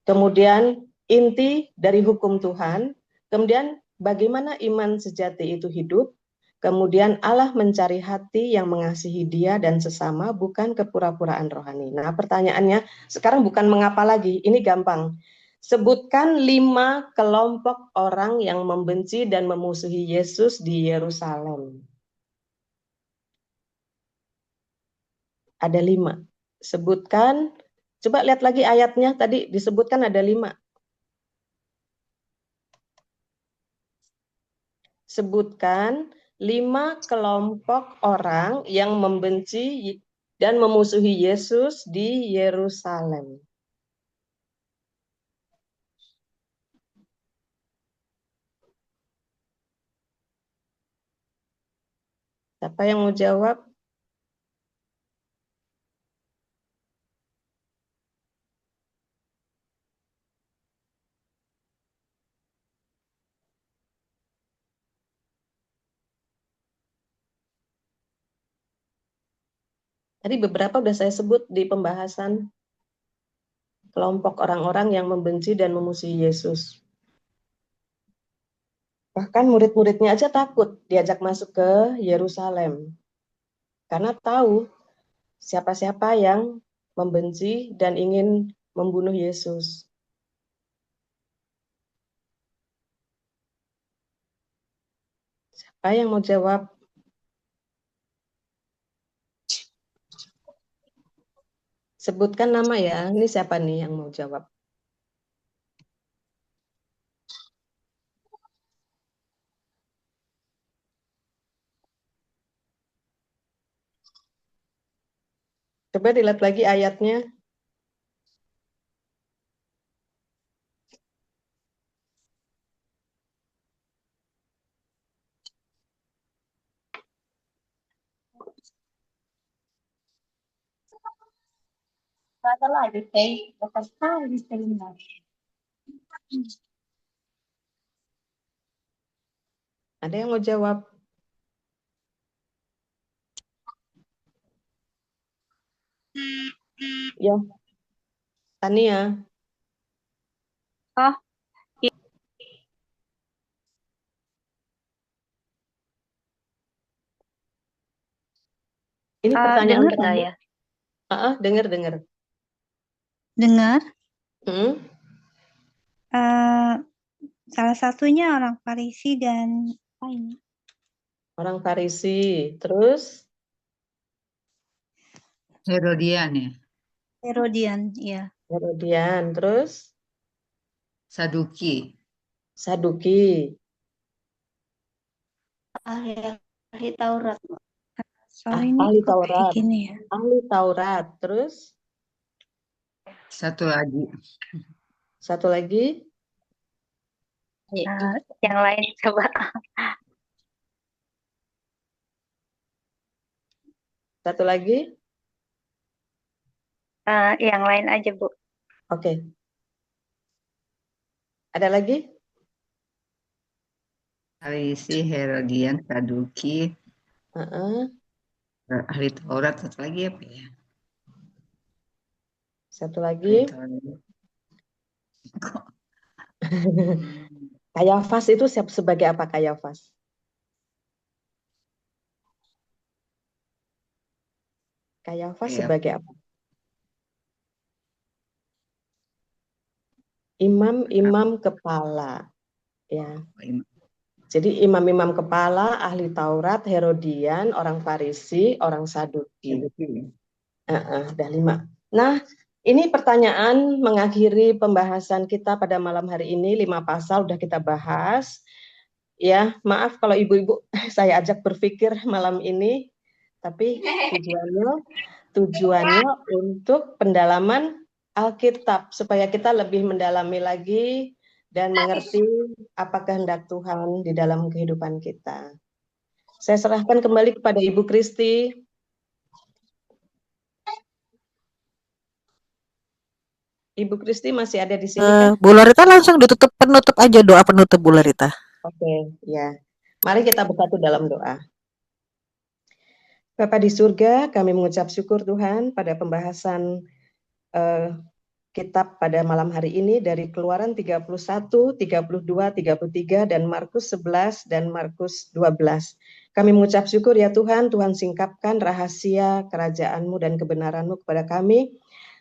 Kemudian inti dari hukum Tuhan, kemudian bagaimana iman sejati itu hidup, kemudian Allah mencari hati yang mengasihi dia dan sesama, bukan kepura-puraan rohani. Nah, pertanyaannya sekarang bukan mengapa lagi, ini gampang. Sebutkan 5 kelompok orang yang membenci dan memusuhi Yesus di Yerusalem. Ada 5. Sebutkan, coba lihat lagi ayatnya, tadi disebutkan ada 5. Sebutkan 5 kelompok orang yang membenci dan memusuhi Yesus di Yerusalem. Siapa yang mau jawab? Tadi beberapa sudah saya sebut di pembahasan kelompok orang-orang yang membenci dan memusuhi Yesus. Bahkan murid-muridnya aja takut diajak masuk ke Yerusalem. Karena tahu siapa-siapa yang membenci dan ingin membunuh Yesus. Siapa yang mau jawab? Sebutkan nama ya. Ini siapa nih yang mau jawab? Coba dilihat lagi ayatnya. Ada yang mau jawab? Ya, Tania. Oh, Ini pertanyaan dengar pertama. nggak ya? Dengar. Dengar, Hmm? salah satunya orang Farisi dan apa ini? Orang Farisi. Terus? Herodian ya. Herodian, ya. Herodian. Terus? Saduki. Saduki. Ahli Taurat. Soalnya ini Ahli kok kayak Taurat. gini ya. Ahli Taurat. Terus? Satu lagi. Satu lagi? Yang lain coba. Satu lagi? Yang lain aja, Bu. Oke. Ada lagi? Farisi, Herodian, Saduki, ahli Taurat, satu lagi apa ya? Satu lagi? Kayafas itu sebagai apa Kayafas? Kayafas Iya. sebagai apa? Imam-imam kepala, ya. Jadi imam-imam kepala, ahli Taurat, Herodian, orang Farisi, orang Saduki. Udah 5. Nah, ini pertanyaan mengakhiri pembahasan kita pada malam hari ini. 5 pasal udah kita bahas. Ya, maaf kalau ibu-ibu saya ajak berpikir malam ini, tapi tujuannya untuk pendalaman Alkitab supaya kita lebih mendalami lagi dan mengerti apa kehendak Tuhan di dalam kehidupan kita. Saya serahkan kembali kepada Ibu Kristi. Ibu Kristi masih ada di sini kan? Bu Lorita langsung ditutup penutup aja, doa penutup Bu Lorita. Oke, ya. Mari kita bersatu dalam doa. Bapa di surga, kami mengucap syukur Tuhan pada pembahasan kitab pada malam hari ini dari Keluaran 31, 32, 33, dan Markus 11 dan Markus 12. Kami mengucap syukur ya Tuhan, Tuhan singkapkan rahasia kerajaan-Mu dan kebenaran-Mu kepada kami.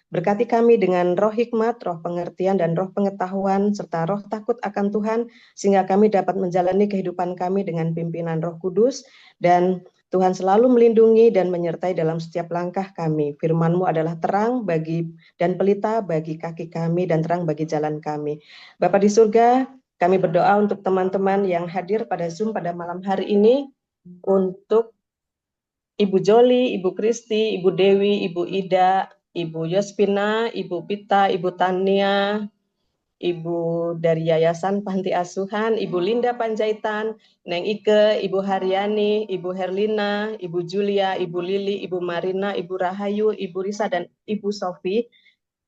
Berkati kami dengan roh hikmat, roh pengertian, dan roh pengetahuan, serta roh takut akan Tuhan, sehingga kami dapat menjalani kehidupan kami dengan pimpinan Roh Kudus, dan Tuhan selalu melindungi dan menyertai dalam setiap langkah kami. Firman-Mu adalah terang dan pelita bagi kaki kami dan terang bagi jalan kami. Bapa di surga, kami berdoa untuk teman-teman yang hadir pada Zoom pada malam hari ini, untuk Ibu Joli, Ibu Kristi, Ibu Dewi, Ibu Ida, Ibu Yospina, Ibu Pita, Ibu Tania, Ibu dari Yayasan Panti Asuhan, Ibu Linda Panjaitan, Neng Ike, Ibu Haryani, Ibu Herlina, Ibu Julia, Ibu Lili, Ibu Marina, Ibu Rahayu, Ibu Risa, dan Ibu Sofi.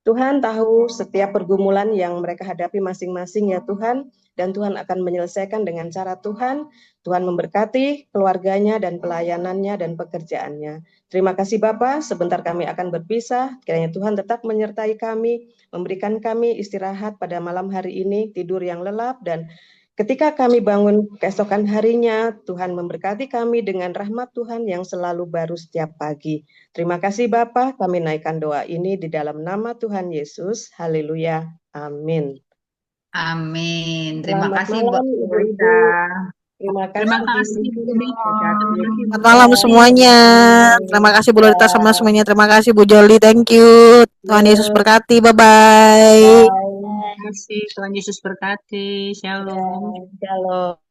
Tuhan tahu setiap pergumulan yang mereka hadapi masing-masing ya Tuhan, dan Tuhan akan menyelesaikan dengan cara Tuhan. Tuhan memberkati keluarganya dan pelayanannya dan pekerjaannya. Terima kasih Bapa, sebentar kami akan berpisah, kiranya Tuhan tetap menyertai kami, memberikan kami istirahat pada malam hari ini, tidur yang lelap, dan ketika kami bangun keesokan harinya, Tuhan memberkati kami dengan rahmat Tuhan yang selalu baru setiap pagi. Terima kasih Bapa, kami naikkan doa ini di dalam nama Tuhan Yesus. Haleluya. Amin. Amin. Terima Selamat kasih malam, Bu Ibu-ibu. Lorita. Terima Terima kasih. kasih, Bu Dewi. Selamat malam semuanya. Terima kasih Bu Lorita sama semuanya. Terima kasih Bu Joli. Thank you. Tuhan Yesus berkati. Bye-bye. Terima kasih. Tuhan Yesus berkati. Shalom. Shalom.